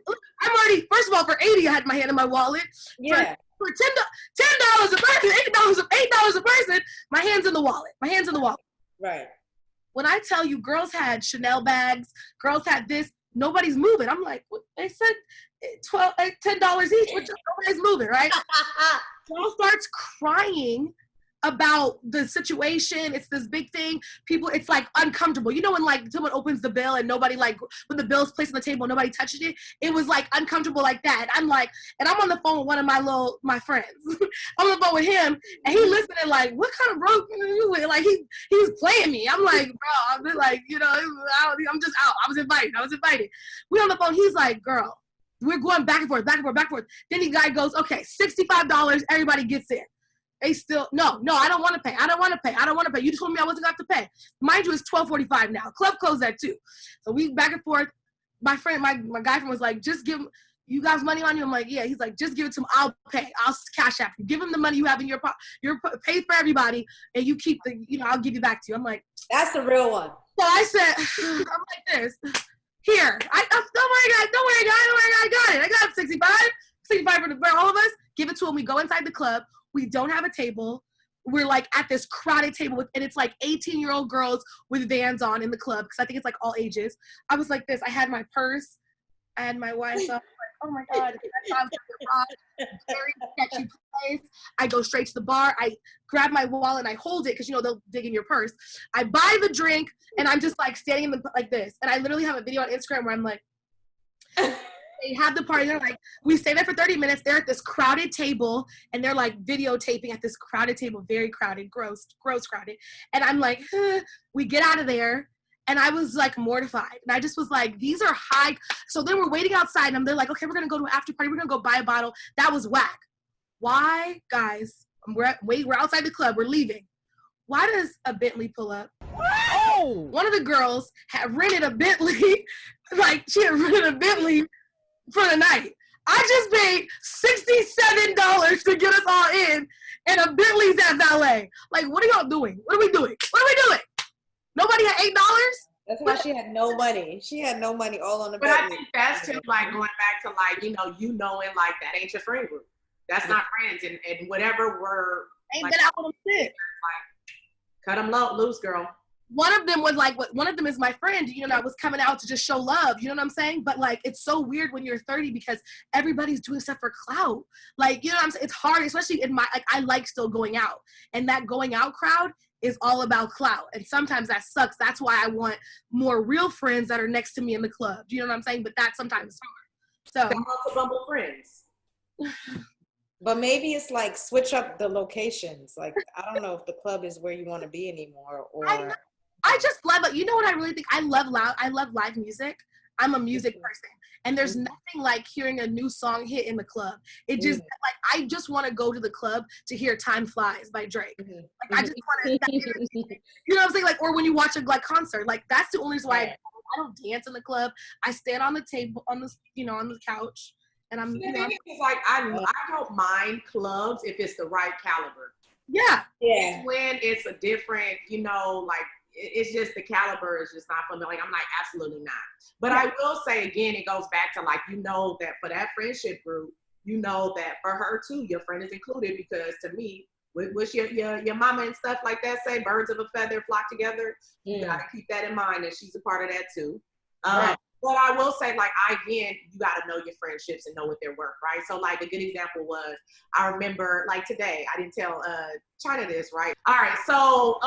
[SPEAKER 1] Look, I'm already, first of all, for 80, I had my hand in my wallet.
[SPEAKER 2] Yeah.
[SPEAKER 1] For $10 a person, $8 a person, my hand's in the wallet.
[SPEAKER 2] Right.
[SPEAKER 1] When I tell you girls had Chanel bags, girls had this, nobody's moving. I'm like, what? They said $10 each, but nobody's moving, right? Girl starts crying about the situation. It's this big thing. People, it's like uncomfortable. When like someone opens the bill and nobody, like when the bill's placed on the table, nobody touches it. It was like uncomfortable like that. I'm like, and I'm on the phone with one of my friends. I'm on the phone with him, and he listening like, what kind of broke are you with? Like he was playing me. I'm like, bro, I'm like, I'm just out. I was invited. We on the phone. He's like, girl, we're going back and forth. Then the guy goes, okay, $65. Everybody gets in. They still, no, I don't want to pay. You just told me I wasn't going to have to pay. Mind you, it's 12:45 now. Club closed at 2. So we back and forth. My friend, my guy friend was like, just give him, you guys money on you? I'm like, yeah. He's like, just give it to him. I'll pay. I'll cash app you. Give him the money you have in your pocket. You're paid for everybody, and you keep I'll give you back to you. I'm like,
[SPEAKER 2] that's the real one.
[SPEAKER 1] So I said, I'm like this. Here, don't worry, guys. I got it. I got 65 for all of us. Give it to him. We go inside the club. We don't have a table. We're like at this crowded table and it's like 18-year-old girls with Vans on in the club because I think it's like all ages. I was like this. I had my purse. I had my wife. So I was like, oh my God. Very sketchy place. I go straight to the bar. I grab my wallet and I hold it because they'll dig in your purse. I buy the drink and I'm just like standing in like this. And I literally have a video on Instagram where I'm like, they have the party. They're like, we stay there for 30 minutes. They're at this crowded table, and they're like videotaping at this crowded table, very crowded, gross crowded. And I'm like, we get out of there, and I was like mortified. And I just was like, these are high. So then we're waiting outside, and they're like, okay, we're gonna go to an after party. We're gonna go buy a bottle. That was whack. Why, guys? We're outside the club. We're leaving. Why does a Bentley pull up? Oh! One of the girls had rented a Bentley. Like she had rented a Bentley for the night. I just paid $67 to get us all in, and a Bentley's at valet. Like, what are y'all doing? What are we doing? Nobody had $8?
[SPEAKER 2] That's why she had no money. She had no money all on the
[SPEAKER 3] But I think that's just like going back to like, knowing like that ain't your friend group. That's not friends. And whatever we're
[SPEAKER 1] ain't
[SPEAKER 3] like,
[SPEAKER 1] been out with them shit.
[SPEAKER 3] Like, cut them loose, girl.
[SPEAKER 1] One of them is my friend, that was coming out to just show love, you know what I'm saying? But like, it's so weird when you're 30 because everybody's doing stuff for clout. Like, you know what I'm saying? It's hard, especially in I like still going out, and that going out crowd is all about clout. And sometimes that sucks. That's why I want more real friends that are next to me in the club. Do you know what I'm saying? But that sometimes is hard. So
[SPEAKER 3] also Bumble friends.
[SPEAKER 2] But maybe it's like switch up the locations. Like, I don't know if the club is where you want to be anymore, or
[SPEAKER 1] I just love it. You know what I really think? I love live music. I'm a music person. And there's nothing like hearing a new song hit in the club. It just like I just want to go to the club to hear Time Flies by Drake. Like I just want to, you know what I'm saying? Like, or when you watch a like concert, like that's the only reason why I don't dance in the club. I stand on the table on the on the couch, and I'm
[SPEAKER 3] it's like I don't mind clubs if it's the right caliber.
[SPEAKER 1] Yeah.
[SPEAKER 3] It's when it's a different, like it's just the caliber is just not for me. Like I'm like, absolutely not. But I will say again, it goes back to like, that for that friendship group, that for her too, your friend is included, because to me, what's your mama and stuff like that say, birds of a feather flock together. You gotta keep that in mind, that she's a part of that too. But I will say, like, you got to know your friendships and know what they're worth, right? So, like, a good example was, I remember, like, today, I didn't tell China this, right? All right, so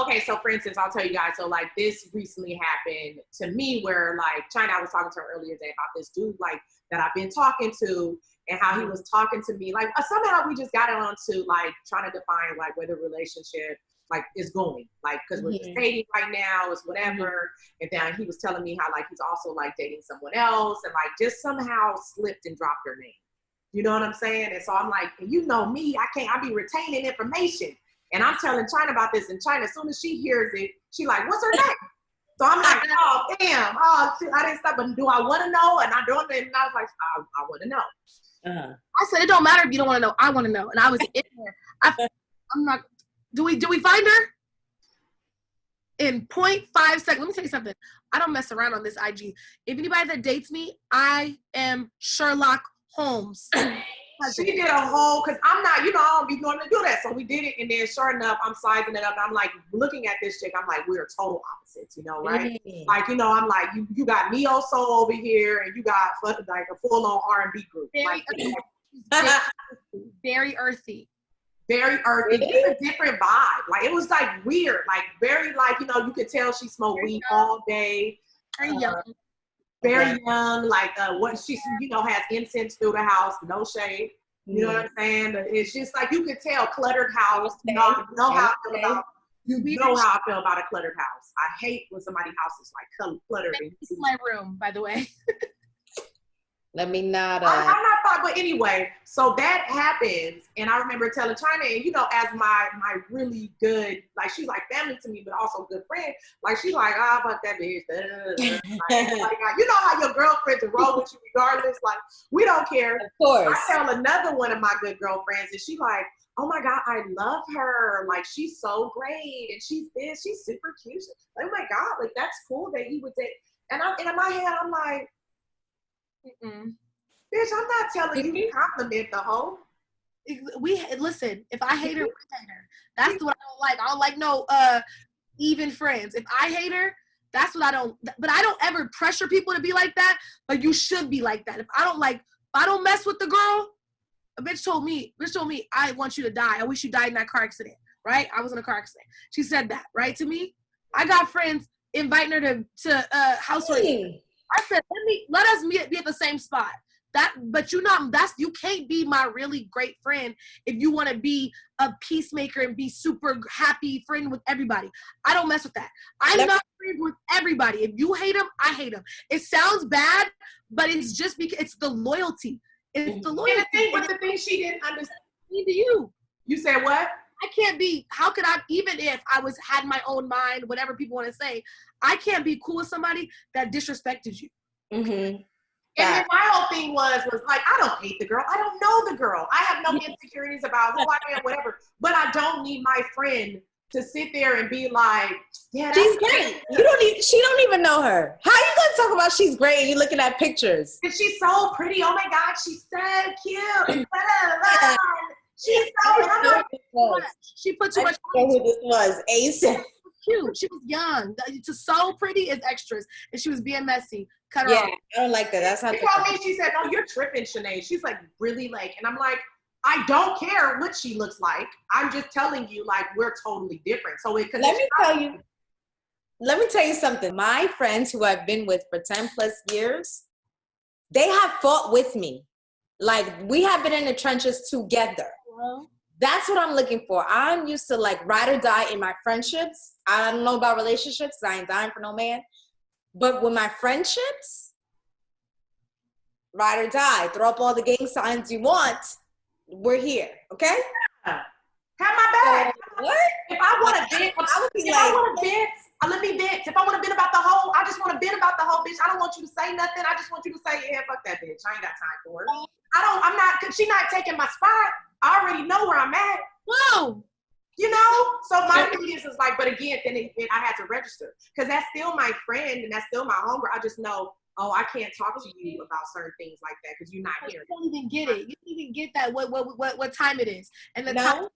[SPEAKER 3] for instance, I'll tell you guys, so, like, this recently happened to me where, like, China, I was talking to her earlier today about this dude, like, that I've been talking to, and how he was talking to me. Like, somehow we just got on to, like, trying to define, like, where the relationship like is going, like, because we're just dating right now, is whatever. And then he was telling me how like he's also like dating someone else, and like just somehow slipped and dropped her name. You know what I'm saying? And so I'm like, me, I be retaining information. And I'm telling China about this, and China, as soon as she hears it, she like, what's her name? So I'm like, oh damn, I didn't stop, but do I want to know? And I don't, and I was like, I want to know.
[SPEAKER 1] I said, it don't matter if you don't want to know, I want to know. And I was in there. I'm not. Do we find her? In 0.5 seconds. Let me tell you something. I don't mess around on this IG. If anybody that dates me, I am Sherlock Holmes.
[SPEAKER 3] She did a whole, because I'm not, I don't be normally do that. So we did it, and then sure enough, I'm sizing it up. And I'm like looking at this chick. I'm like, we're total opposites, right? Like, I'm like, you got neo soul over here, and you got like a full on R&B group.
[SPEAKER 1] Very earthy.
[SPEAKER 3] Very earthy, it's a different vibe. Like it was like weird, like very like you could tell she smoked weed all day.
[SPEAKER 1] Very young.
[SPEAKER 3] Very young. Like what she has incense through the house. No shade. You know what I'm saying? It's just like you could tell cluttered house. You know how I feel about. You know how I feel about a cluttered house. I hate when somebody's house is like cluttered.
[SPEAKER 1] This is my room, by the way.
[SPEAKER 2] Let me not.
[SPEAKER 3] I'm not thought, but anyway, so that happens, and I remember telling China, and as my really good, like she's like family to me, but also good friend. Like she's like, fuck that bitch. Like, how your girlfriends roll with you regardless. Like we don't care.
[SPEAKER 2] Of course.
[SPEAKER 3] I tell another one of my good girlfriends, and she like, oh my god, I love her. Like she's so great, and she's super cute. Like, oh my god, like that's cool that he would date. And in my head, I'm like. Bitch, I'm not telling you to compliment the hoe.
[SPEAKER 1] Listen, if I hate her, we hate her. That's what I don't like. I don't like no even friends. If I hate her, that's what I don't. But I don't ever pressure people to be like that. But you should be like that. If I don't mess with the girl, a bitch told me, I want you to die. I wish you died in that car accident. Right? I was in a car accident. She said that, right, to me. I got friends inviting her to house parties. I said, let us be at the same spot. But you can't be my really great friend if you want to be a peacemaker and be super happy friend with everybody. I don't mess with that. I'm not friends with everybody. If you hate them, I hate them. It sounds bad, but it's just because it's the loyalty. It's the loyalty.
[SPEAKER 3] And the thing she didn't understand.
[SPEAKER 1] To you.
[SPEAKER 3] You said what?
[SPEAKER 1] I can't be, how could I, even if I had my own mind, whatever people want to say, I can't be cool with somebody that disrespected you.
[SPEAKER 2] Mm-hmm.
[SPEAKER 3] And then my whole thing was like, I don't hate the girl. I don't know the girl. I have no insecurities about who I am, whatever. But I don't need my friend to sit there and be like, yeah,
[SPEAKER 2] she's great. She don't even know her. How you gonna talk about she's great and you looking at pictures?
[SPEAKER 3] And she's so pretty. Oh my God, she's so cute. She's so
[SPEAKER 1] she put too much.
[SPEAKER 2] I know who this was. Issa.
[SPEAKER 1] Cute. She was young. To so pretty is extras, and she was being messy. Cut her off.
[SPEAKER 2] I don't like that. That's how.
[SPEAKER 3] She told me. She said, "No, you're tripping, Shanae." She's like, really, like, and I'm like, I don't care what she looks like. I'm just telling you, like, we're totally different. So let
[SPEAKER 2] me tell you something. My friends who I've been with for 10 plus years, they have fought with me. Like we have been in the trenches together. That's what I'm looking for. I'm used to like ride or die in my friendships. I don't know about relationships because I ain't dying for no man. But with my friendships, ride or die. Throw up all the gang signs you want. We're here, okay?
[SPEAKER 3] Have my back.
[SPEAKER 2] What?
[SPEAKER 3] If I want to vent,
[SPEAKER 2] I would be
[SPEAKER 3] if
[SPEAKER 2] like,
[SPEAKER 3] I want to vent, let me vent. If I want to vent about the whole, I just want to vent about the whole bitch. I don't want you to say nothing. I just want you to say, yeah, fuck that bitch. I ain't got time for it. I'm not, cause she not taking my spot. I already know where I'm at.
[SPEAKER 1] Whoa.
[SPEAKER 3] You know? So my thing is like, but again, then I had to register. Cause that's still my friend and that's still my homegirl. I just know, oh, I can't talk to you about certain things like that because you're not here.
[SPEAKER 1] You don't even get it. You don't even get that what time it is. And the time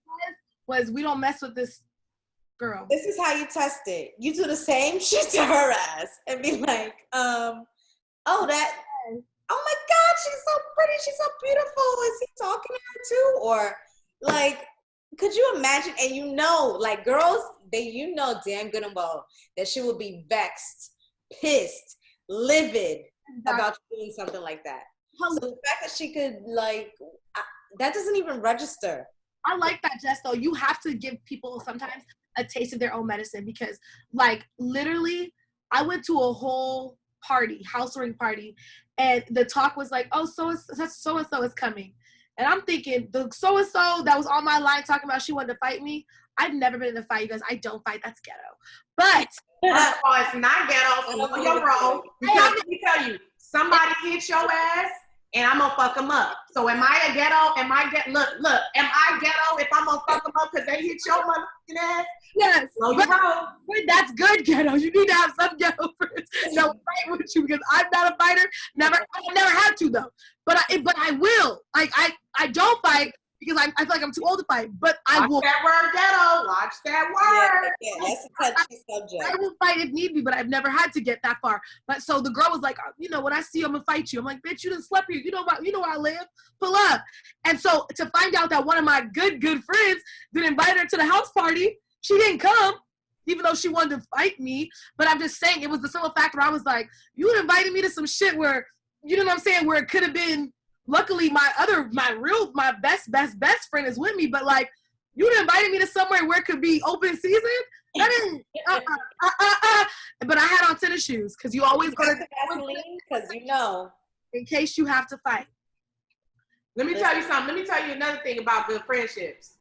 [SPEAKER 1] was we don't mess with this girl.
[SPEAKER 2] This is how you test it. You do the same shit to her ass and be like, oh my God, she's so pretty, she's so beautiful. Is he talking to her too? Or like, could you imagine? And you know, like girls, you know damn good and well that she would be vexed, pissed, livid about doing something like that. So the fact that she could like, that doesn't even register.
[SPEAKER 1] I like that, Jess, though. You have to give people sometimes a taste of their own medicine because, like, literally, I went to a whole party, house ring party, and the talk was like, oh, so-and-so is coming. And I'm thinking, the so-and-so that was on my line talking about she wanted to fight me, I've never been in a fight, you guys. I don't fight. That's ghetto. But
[SPEAKER 3] it's not ghetto. So you're wrong. Because let me tell you, somebody hit your ass, and I'm gonna fuck them up. So am I a ghetto? Look, am I ghetto if I'm gonna fuck them up because they hit your motherfucking ass?
[SPEAKER 1] Yes.
[SPEAKER 3] No, you're wrong.
[SPEAKER 1] That's good ghetto. You need to have some ghetto friends that will fight with you because I'm not a fighter. I never had to though. But I will. I don't fight because I feel like I'm too old to fight. But I will.
[SPEAKER 3] Watch that word ghetto. Watch that word.
[SPEAKER 2] Yeah, that's a touchy subject.
[SPEAKER 1] I will fight if need be, but I've never had to get that far. But so the girl was like, you know, when I see you, I'm gonna fight you. I'm like, bitch, you done slept here. You know where I live. Pull up. And so to find out that one of my good friends did invite her to the house party, she didn't come, even though she wanted to fight me. But I'm just saying, it was the simple fact where I was like, you invited me to some shit where, you know what I'm saying, where it could have been. Luckily, my best friend is with me, but like, you invited me to somewhere where it could be open season. That didn't. But I had on tennis shoes because you always go to
[SPEAKER 2] Vaseline because you know
[SPEAKER 1] in case you have to fight.
[SPEAKER 3] Let me tell you something. Let me tell you another thing about good friendships.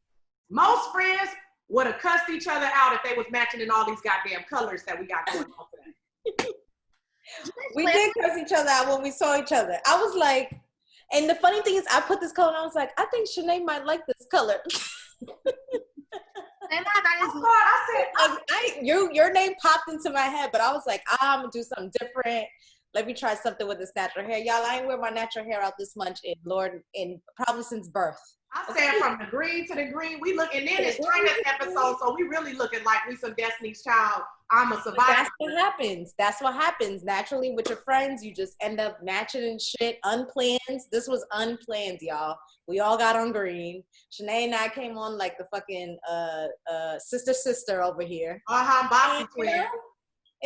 [SPEAKER 3] Most friends would have cussed each other out if they was matching in all these goddamn colors that we got going on today.
[SPEAKER 2] We did cuss each other out when we saw each other. I was like. And the funny thing is, I put this color and I was like, I think Shanae might like this color.
[SPEAKER 1] And
[SPEAKER 2] your name popped into my head, but I was like, I'm going to do something different. Let me try something with this natural hair. Y'all, I ain't wear my natural hair out this much in probably since birth.
[SPEAKER 3] I said from the green to the green. We look, and then it's Trina's episode, so we really looking like we some Destiny's Child. I'm a survivor.
[SPEAKER 2] That's what happens. That's what happens. Naturally, with your friends, you just end up matching and shit. Unplanned. This was unplanned, y'all. We all got on green. Shanae and I came on like the fucking sister over here.
[SPEAKER 3] Boxy twin.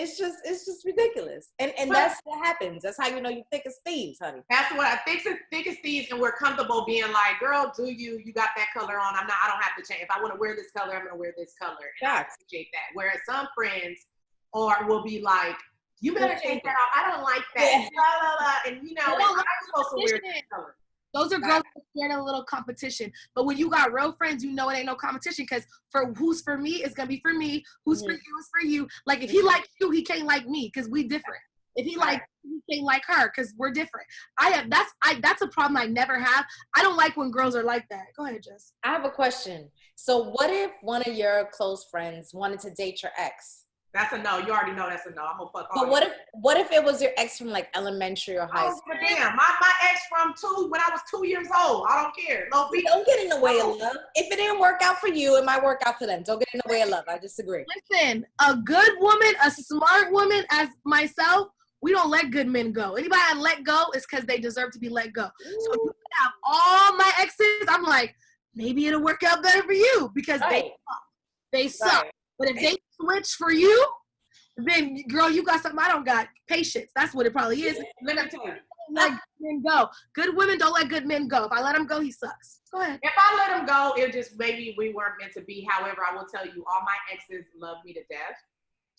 [SPEAKER 2] It's just ridiculous. And that's what happens. That's how you know you thick as thieves, honey.
[SPEAKER 3] That's what I think as thieves, and we're comfortable being like, girl, you got that color on. I don't have to change. If I want to wear this color, I'm gonna wear this color. And I appreciate that. Whereas some friends will be like, you better change that off. I don't like that. Yeah. Blah, blah, blah. And you know, I'm supposed to wear this color.
[SPEAKER 1] Those are girls that scared of a little competition. But when you got real friends, you know it ain't no competition because for who's for me is gonna be for me. Who's for you is for you. Like if he likes you, he can't like me because we different. If he like you, he can't like her because we're different. That's a problem I never have. I don't like when girls are like that. Go ahead, Jess.
[SPEAKER 2] I have a question. So what if one of your close friends wanted to date your ex?
[SPEAKER 3] That's a no. You already know that's a no. I'm gonna fuck all.
[SPEAKER 2] But what if it was your ex from like elementary or high school?
[SPEAKER 3] Damn, my ex from when I was 2 years old. I don't care. No,
[SPEAKER 2] don't get in the way of love. If it didn't work out for you, it might work out for them. Don't get in the way of love. I disagree.
[SPEAKER 1] Listen, a good woman, a smart woman as myself, we don't let good men go. Anybody I let go is because they deserve to be let go. So if you have all my exes, I'm like, maybe it'll work out better for you because they suck. Right. But if they switch for you, then girl, you got something I don't got. Patience. That's what it probably is.
[SPEAKER 3] Let me tell you.
[SPEAKER 1] Like men go. Good women don't let good men go. If I let him go, he sucks. Go ahead.
[SPEAKER 3] If I let him go, it just maybe we weren't meant to be. However, I will tell you, all my exes love me to death.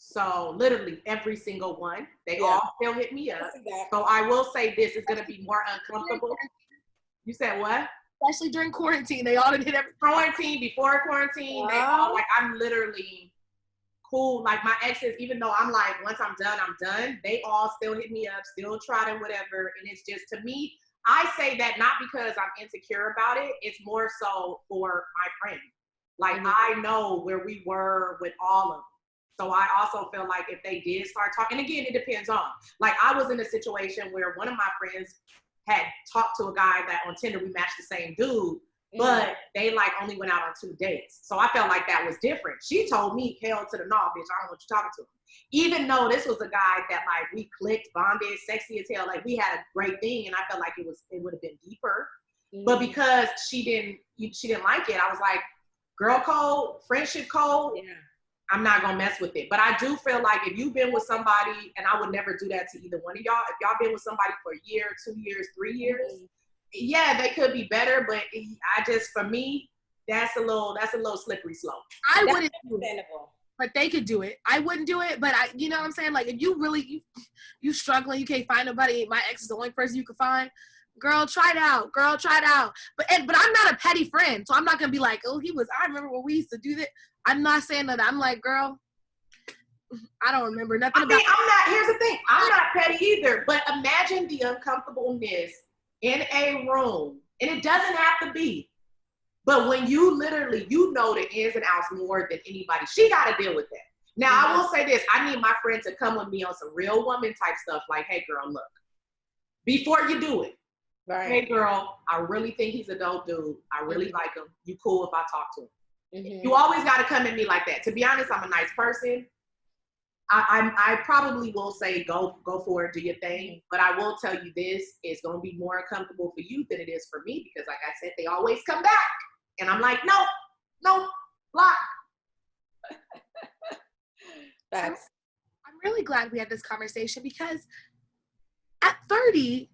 [SPEAKER 3] So literally every single one, they all still hit me up. So I will say this is going to be more uncomfortable. You said what?
[SPEAKER 1] Especially during quarantine, they all did hit every
[SPEAKER 3] quarantine, before quarantine. They all like, I'm literally cool. Like my exes, even though I'm like, once I'm done, they all still hit me up, still try to whatever. And it's just, to me, I say that not because I'm insecure about it. It's more so for my friends. Like I know where we were with all of them. So I also feel like if they did start talking, again, it depends on. Like I was in a situation where one of my friends had talked to a guy that on Tinder we matched the same dude, but they like only went out on 2 dates. So I felt like that was different. She told me, hell to the no, bitch, I don't want you talking to him. Even though this was a guy that like we clicked, bonded, sexy as hell, like we had a great thing, and I felt like it would have been deeper. But because she didn't like it, I was like, girl code, friendship code. Yeah. I'm not gonna mess with it. But I do feel like if you've been with somebody, and I would never do that to either one of y'all, if y'all been with somebody for a year, 2 years, 3 years, yeah, they could be better. But I just, for me, that's a little slippery slope.
[SPEAKER 1] I wouldn't do it, but they could do it. I wouldn't do it, but you know what I'm saying? Like if you really, you struggling, you can't find nobody, my ex is the only person you can find, girl, try it out. But I'm not a petty friend, so I'm not gonna be like, oh, I remember when we used to do that. I'm not saying that. I'm like, girl, I don't remember nothing about.
[SPEAKER 3] Here's the thing. I'm not petty either. But imagine the uncomfortableness in a room, and it doesn't have to be. But when you literally, know the ins and outs more than anybody, she got to deal with that. Now, I will say this. I need my friend to come with me on some real woman type stuff. Like, hey, girl, look, before you do it. Right. Hey, girl, I really think he's a dope dude. I really like him. You cool if I talk to him? You always got to come at me like that. To be honest, I'm a nice person. I probably will say go for it, do your thing. But I will tell you this, it's going to be more uncomfortable for you than it is for me, because like I said, they always come back. And I'm like, no, block.
[SPEAKER 1] Facts. I'm really glad we had this conversation, because at 30,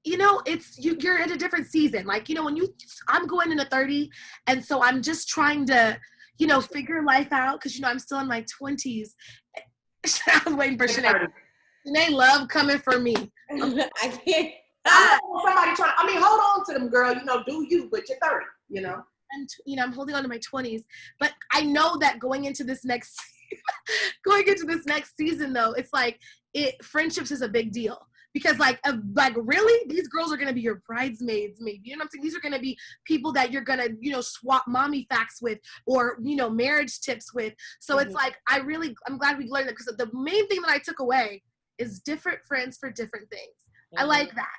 [SPEAKER 1] you know, you're in a different season. Like, you know, I'm going into 30, and so I'm just trying to, you know, figure life out, because, you know, I'm still in my 20s. I was waiting for Sinead. Sinead love coming for me.
[SPEAKER 2] I can't.
[SPEAKER 3] Somebody hold on to them, girl. You know, do you, but you're 30, you know.
[SPEAKER 1] And, you know, I'm holding on to my 20s. But I know that going into this next season, though, it's like, friendships is a big deal. Because like really, these girls are going to be your bridesmaids, maybe. You know what I'm saying? These are going to be people that you're going to, you know, swap mommy facts with, or, you know, marriage tips with. So it's like, I'm glad we learned that, because the main thing that I took away is different friends for different things. I like that.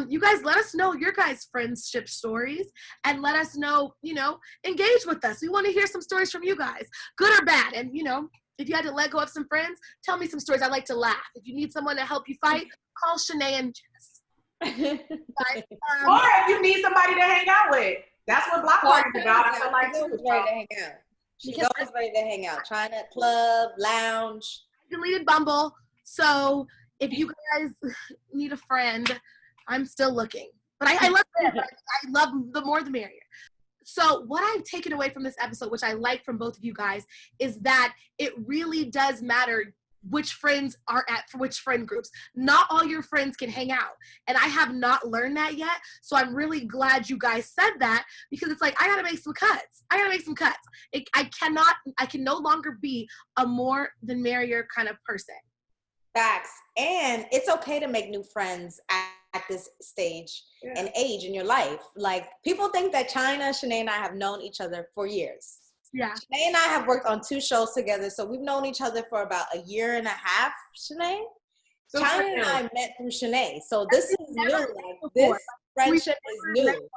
[SPEAKER 1] You guys, let us know your guys' friendship stories, and let us know, you know, engage with us. We want to hear some stories from you guys, good or bad. And, you know, if you had to let go of some friends, tell me some stories. I like to laugh. If you need someone to help you fight, call Shanae and Jess.
[SPEAKER 3] Guys, or if you need somebody to hang out with, that's what Block Party's about. I feel like
[SPEAKER 2] she's ready to hang out. She's always ready to hang out. China club, lounge.
[SPEAKER 1] I deleted Bumble, so if you guys need a friend, I'm still looking. But I love it. I love the more the merrier. So what I've taken away from this episode, which I like from both of you guys, is that it really does matter which friends are for which friend groups. Not all your friends can hang out. And I have not learned that yet. So I'm really glad you guys said that, because it's like, I got to make some cuts. I can no longer be a more the merrier kind of person.
[SPEAKER 2] Facts. And it's okay to make new friends at this stage and age in your life. Like, people think that China, Shanae, and I have known each other for years.
[SPEAKER 1] Yeah.
[SPEAKER 2] Shanae and I have worked on 2 shows together, so we've known each other for about a year and a half, Shanae. So China and I met through Shanae. So this is new. Like, this friendship is new.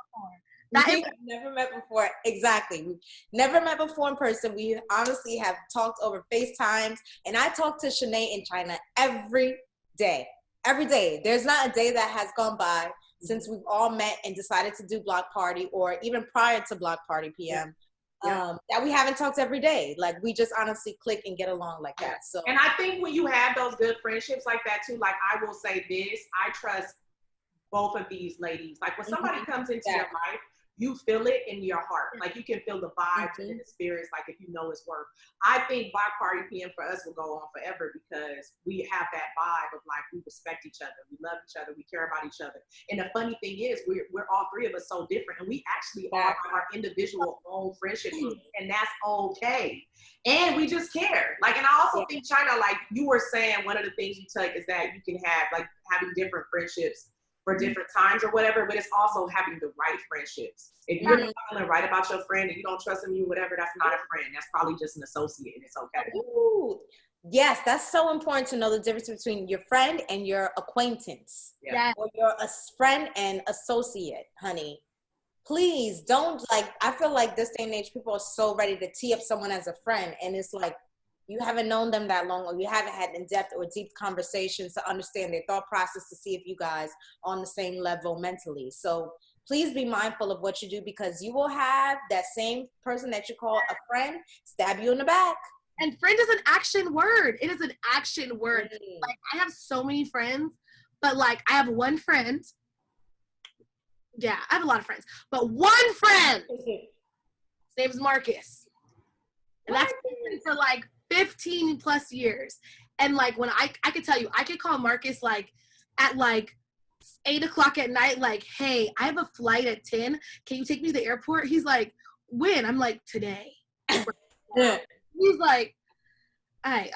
[SPEAKER 2] We've never met before. Exactly. We've never met before in person. We honestly have talked over FaceTimes, and I talk to Shanae in China every day. Every day. There's not a day that has gone by since we've all met and decided to do Block Party, or even prior to Block Party PM. that we haven't talked every day. Like we just honestly click and get along like that. So,
[SPEAKER 3] and I think when you have those good friendships like that too, like I will say this, I trust both of these ladies. Like when somebody comes into your life, you feel it in your heart. Like you can feel the vibes and the spirits, like if you know it's work. I think Block Party PM for us will go on forever because we have that vibe of like we respect each other, we love each other, we care about each other. And the funny thing is we're all three of us so different, and we actually all have our individual own friendship group, and that's okay. And we just care. Like, and I also think, China, like you were saying, one of the things you take is that you can have like having different friendships for different times or whatever, but it's also having the right friendships. If you're not feeling right about your friend and you don't trust him, you whatever, that's not a friend. That's probably just an associate, and it's okay.
[SPEAKER 2] Ooh. Yes, that's so important to know the difference between your friend and your acquaintance. Or your friend and associate, honey. Please don't, like, I feel like this day and age, people are so ready to tee up someone as a friend, and it's like, you haven't known them that long, or you haven't had in-depth or deep conversations to understand their thought process, to see if you guys are on the same level mentally. So please be mindful of what you do, because you will have that same person that you call a friend stab you in the back.
[SPEAKER 1] And friend is an action word. It is an action word. Like, I have so many friends, but like I have one friend. Yeah, I have a lot of friends, but one friend. His name is Marcus. And that's been for like 15 plus years. And like when I could tell you, I could call Marcus like at like 8 o'clock at night, like, hey, I have a flight at 10. Can you take me to the airport? He's like, when? I'm like, today. He's like, all right,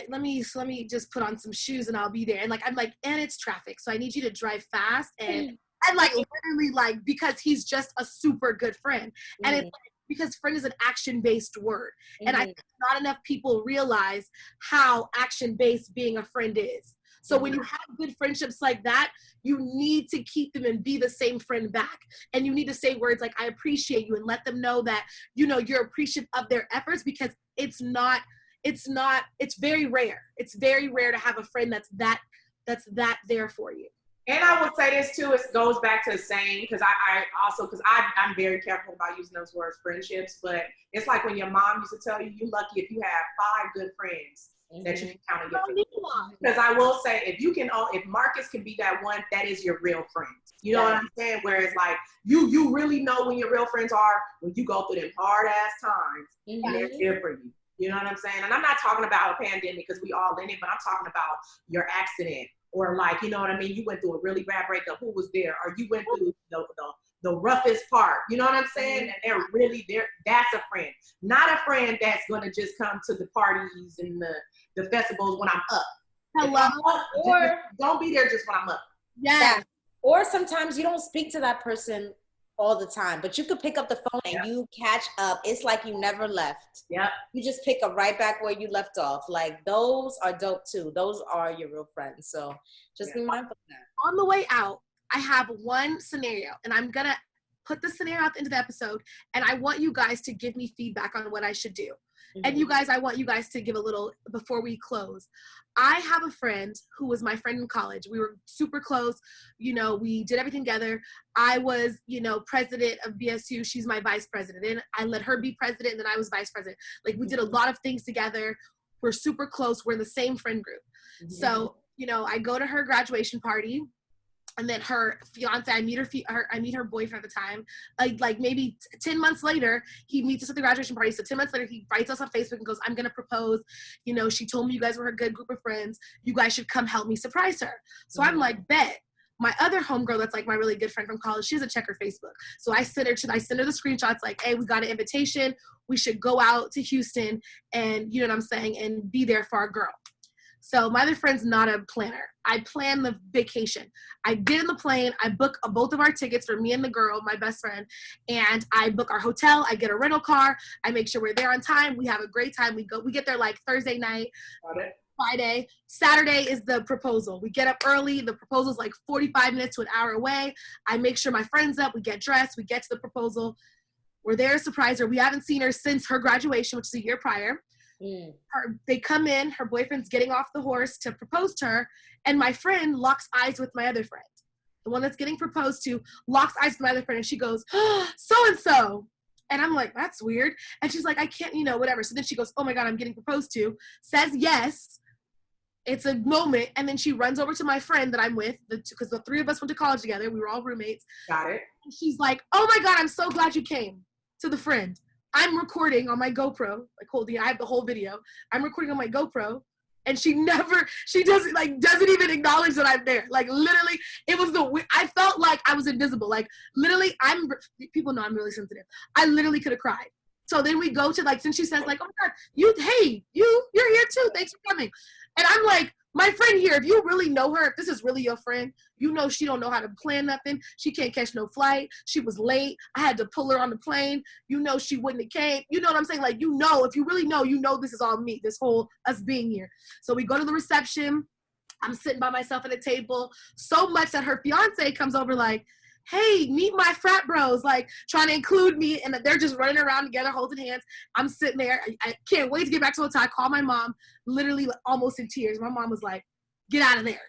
[SPEAKER 1] let me just put on some shoes and I'll be there. And like, I'm like, and it's traffic, so I need you to drive fast. And like literally like, because he's just a super good friend. And it's like, because friend is an action-based word. And I think not enough people realize how action-based being a friend is. So when you have good friendships like that, you need to keep them and be the same friend back. And you need to say words like, I appreciate you, and let them know that, you know, you're appreciative of their efforts, because it's very rare. It's very rare to have a friend that's that there for you.
[SPEAKER 3] And I would say this too, it goes back to the same, because I'm very careful about using those words, friendships, but it's like when your mom used to tell you, you're lucky if you have 5 good friends that you can count on your friends. Because I will say, if Marcus can be that one, that is your real friend. You know what I'm saying? Whereas like, you really know when your real friends are when you go through them hard ass times, and they're here for you. You know what I'm saying? And I'm not talking about a pandemic, because we all in it, but I'm talking about your accident. Or like, you know what I mean? You went through a really bad breakup. Who was there? Or you went through the roughest part. You know what I'm saying? And they're really there. That's a friend. Not a friend that's going to just come to the parties and the festivals when I'm up.
[SPEAKER 1] Hello?
[SPEAKER 3] Or don't be there just when I'm up.
[SPEAKER 1] Yeah.
[SPEAKER 2] Or sometimes you don't speak to that person all the time, but you could pick up the phone and you catch up. It's like you never left.
[SPEAKER 3] Yeah.
[SPEAKER 2] You just pick up right back where you left off. Like, those are dope too. Those are your real friends. So just be mindful of that.
[SPEAKER 1] On the way out, I have one scenario, and I'm gonna put the scenario out into the episode, and I want you guys to give me feedback on what I should do. And you guys, I want you guys to give a little, before we close. I have a friend who was my friend in college. We were super close. You know, we did everything together. I was, president of BSU. She's my vice president. And I let her be president, and then I was vice president. Like, we did a lot of things together. We're super close. We're in the same friend group. So, I go to her graduation party. And then her fiance, I meet her boyfriend at the time. Like maybe 10 months later, he meets us at the graduation party. So 10 months later, he writes us on Facebook and goes, I'm going to propose. She told me you guys were a good group of friends. You guys should come help me surprise her. So I'm like, bet. My other homegirl, that's like my really good friend from college, she doesn't check her Facebook. So I send her the screenshots like, hey, we got an invitation. We should go out to Houston and, you know what I'm saying, and be there for our girl. So my other friend's not a planner. I plan the vacation. I get in the plane. I book both of our tickets for me and the girl, my best friend. And I book our hotel. I get a rental car. I make sure we're there on time. We have a great time. We get there like Thursday night. Friday. Saturday is the proposal. We get up early. The proposal's like 45 minutes to an hour away. I make sure my friend's up. We get dressed. We get to the proposal. We're there to surprise her. We haven't seen her since her graduation, which is a year prior. They come in, her boyfriend's getting off the horse to propose to her, and my friend locks eyes with my other friend. The one that's getting proposed to locks eyes with my other friend, and she goes, so-and-so. And I'm like, that's weird. And she's like, I can't, whatever. So then she goes, oh my God, I'm getting proposed to, says yes. It's a moment. And then she runs over to my friend that I'm with, because the three of us went to college together. We were all roommates.
[SPEAKER 3] Got it.
[SPEAKER 1] And she's like, oh my God, I'm so glad you came, to the friend. I'm recording on my GoPro, I have the whole video. I'm recording on my GoPro. And she doesn't even acknowledge that I'm there. Like, literally, it was I felt like I was invisible. Like, literally, people know I'm really sensitive. I literally could have cried. So then we go to, since she says, oh my God, you're here too. Thanks for coming. And I'm like, my friend here, if you really know her, if this is really your friend, she don't know how to plan nothing. She can't catch no flight. She was late. I had to pull her on the plane. She wouldn't have came. You know what I'm saying? Like, if you really know, this is all me, this whole us being here. So we go to the reception. I'm sitting by myself at a table, so much that her fiance comes over like, hey, meet my frat bros, trying to include me, and they're just running around together holding hands. I'm sitting there. I can't wait to get back to the hotel. I call my mom, literally almost in tears. My mom was like, get out of there.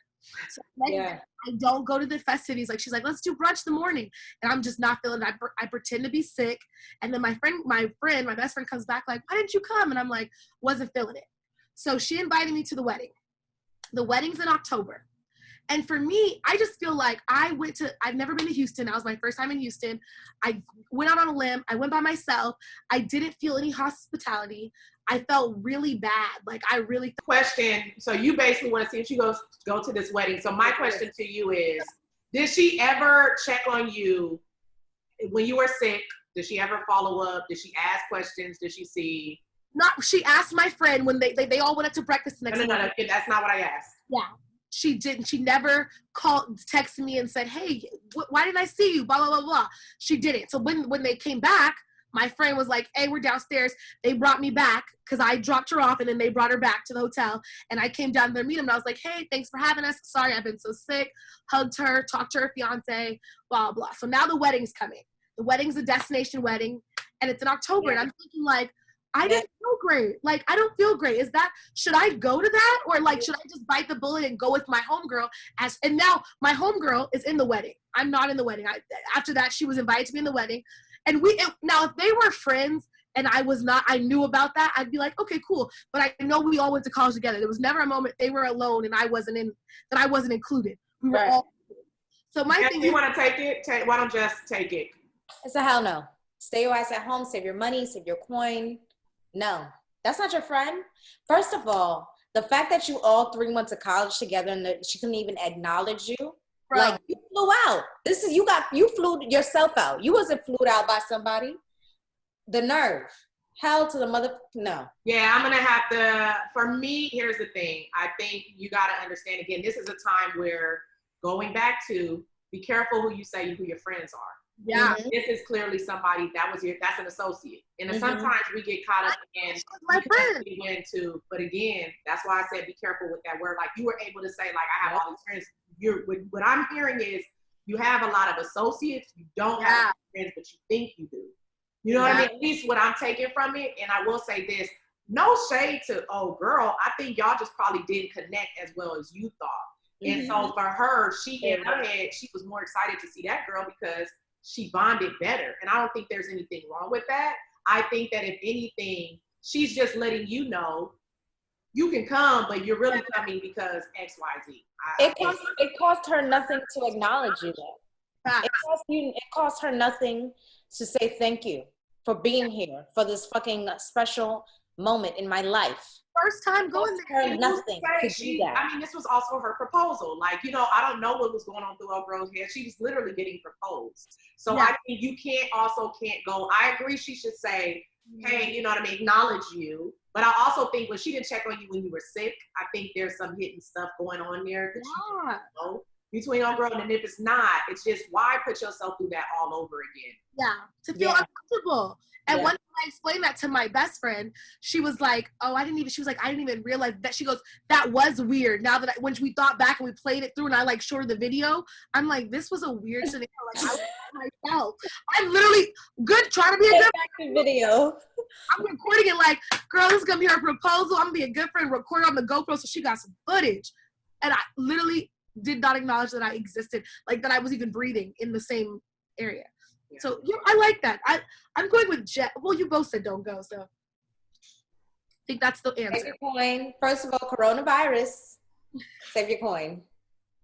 [SPEAKER 1] So I don't go to the festivities. She's like, let's do brunch in the morning. And I'm just not feeling it. I pretend to be sick. And then my best friend comes back like, why didn't you come? And I'm like, wasn't feeling it. So she invited me to the wedding. The wedding's in October. And for me, I just feel like I've never been to Houston. That was my first time in Houston. I went out on a limb. I went by myself. I didn't feel any hospitality. I felt really bad.
[SPEAKER 3] Question. So you basically want to see if she go to this wedding. So my question to you is, did she ever check on you when you were sick? Did she ever follow up? Did she ask questions? Did she see?
[SPEAKER 1] She asked my friend when they all went up to breakfast the next morning.
[SPEAKER 3] No, that's not what I asked.
[SPEAKER 1] Yeah. She didn't. She never texted me and said, hey, why didn't I see you? Blah, blah, blah, blah. She didn't. So when they came back, my friend was like, hey, we're downstairs. They brought me back because I dropped her off, and then they brought her back to the hotel. And I came down there to meet them, and I was like, hey, thanks for having us. Sorry, I've been so sick. Hugged her, talked to her fiance, blah, blah. So now the wedding's coming. The wedding's a destination wedding, and it's in October. Yeah. And I'm thinking, I didn't feel great. I don't feel great. Should I go to that? Or should I just bite the bullet and go with my homegirl? And now my homegirl is in the wedding. I'm not in the wedding. After that, she was invited to be in the wedding. And now if they were friends and I knew about that, I'd be like, okay, cool. But I know we all went to college together. There was never a moment they were alone and I wasn't included. We were all. So my thing is,
[SPEAKER 3] you want to take it? Why don't just take it?
[SPEAKER 2] It's a hell no. Stay your ass at home. Save your money. Save your coin. No, that's not your friend. First of all, the fact that you all 3 went to college together and that she couldn't even acknowledge you, you flew out. You flew yourself out. You wasn't flew out by somebody. The nerve. Hell to the mother. No.
[SPEAKER 3] Yeah, I'm gonna have to. For me, here's the thing. I think you gotta understand. Again, this is a time where going back to be careful who you say who your friends are.
[SPEAKER 1] Yeah,
[SPEAKER 3] this is clearly somebody that's an associate, and sometimes we get caught up in
[SPEAKER 1] my friend.
[SPEAKER 3] We went to, but again, that's why I said be careful with that word. You were able to say I have all these friends. What I'm hearing is you have a lot of associates. You don't have friends, but you think you do. You know what I mean? At least what I'm taking from it, and I will say this: no shade to girl. I think y'all just probably didn't connect as well as you thought, and so for her, in her head, she was more excited to see that girl because she bonded better. And I don't think there's anything wrong with that. I think that if anything, she's just letting you know you can come, but you're really coming because X, Y, Z.
[SPEAKER 2] It cost her nothing to acknowledge you though. It cost her nothing to say thank you for being here for this fucking special moment in my life.
[SPEAKER 1] First time going there.
[SPEAKER 2] Nothing to do that.
[SPEAKER 3] I mean, this was also her proposal. I don't know what was going on through old girl's head. She was literally getting proposed. So I think you can't go. I agree she should say, hey, you know what I mean, acknowledge you. But I also think when she didn't check on you when you were sick, I think there's some hidden stuff going on there that you don't know between old girl. And if it's not, it's just why put yourself through that all over again?
[SPEAKER 1] Yeah, to feel uncomfortable. And when I explained that to my best friend, she was like, I didn't even realize that. She goes, that was weird. Now that when we thought back and we played it through and I showed her the video, I'm like, this was a weird scenario. I was myself. I'm literally trying to be a good friend.
[SPEAKER 2] Video.
[SPEAKER 1] I'm recording it girl, this is going to be her proposal. I'm going to be a good friend, record on the GoPro so she got some footage. And I literally did not acknowledge that I existed, that I was even breathing in the same area.
[SPEAKER 3] Yeah.
[SPEAKER 1] So I like that. I'm going with Jet. Well, you both said don't go, so I think that's the
[SPEAKER 2] Save
[SPEAKER 1] answer.
[SPEAKER 2] your coin. First of all, coronavirus. Save your coin.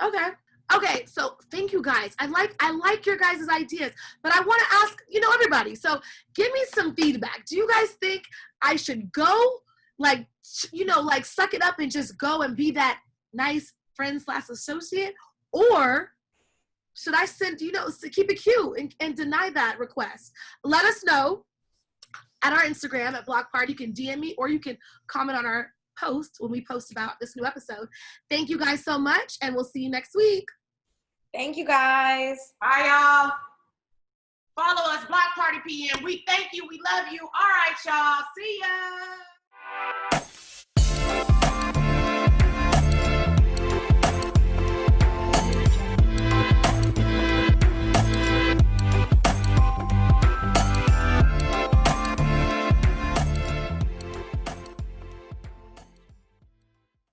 [SPEAKER 1] Okay. Okay, so thank you guys. I like your guys' ideas, but I want to ask, everybody. So give me some feedback. Do you guys think I should go, like, like suck it up and just go and be that nice friend/associate, or should I send, keep it cute and deny that request? Let us know at our Instagram at Block Party. You can DM me or you can comment on our post when we post about this new episode. Thank you guys so much, and we'll see you next week.
[SPEAKER 2] Thank you, guys.
[SPEAKER 3] Bye, y'all. Follow us, Block Party PM. We thank you. We love you. All right, y'all. See ya.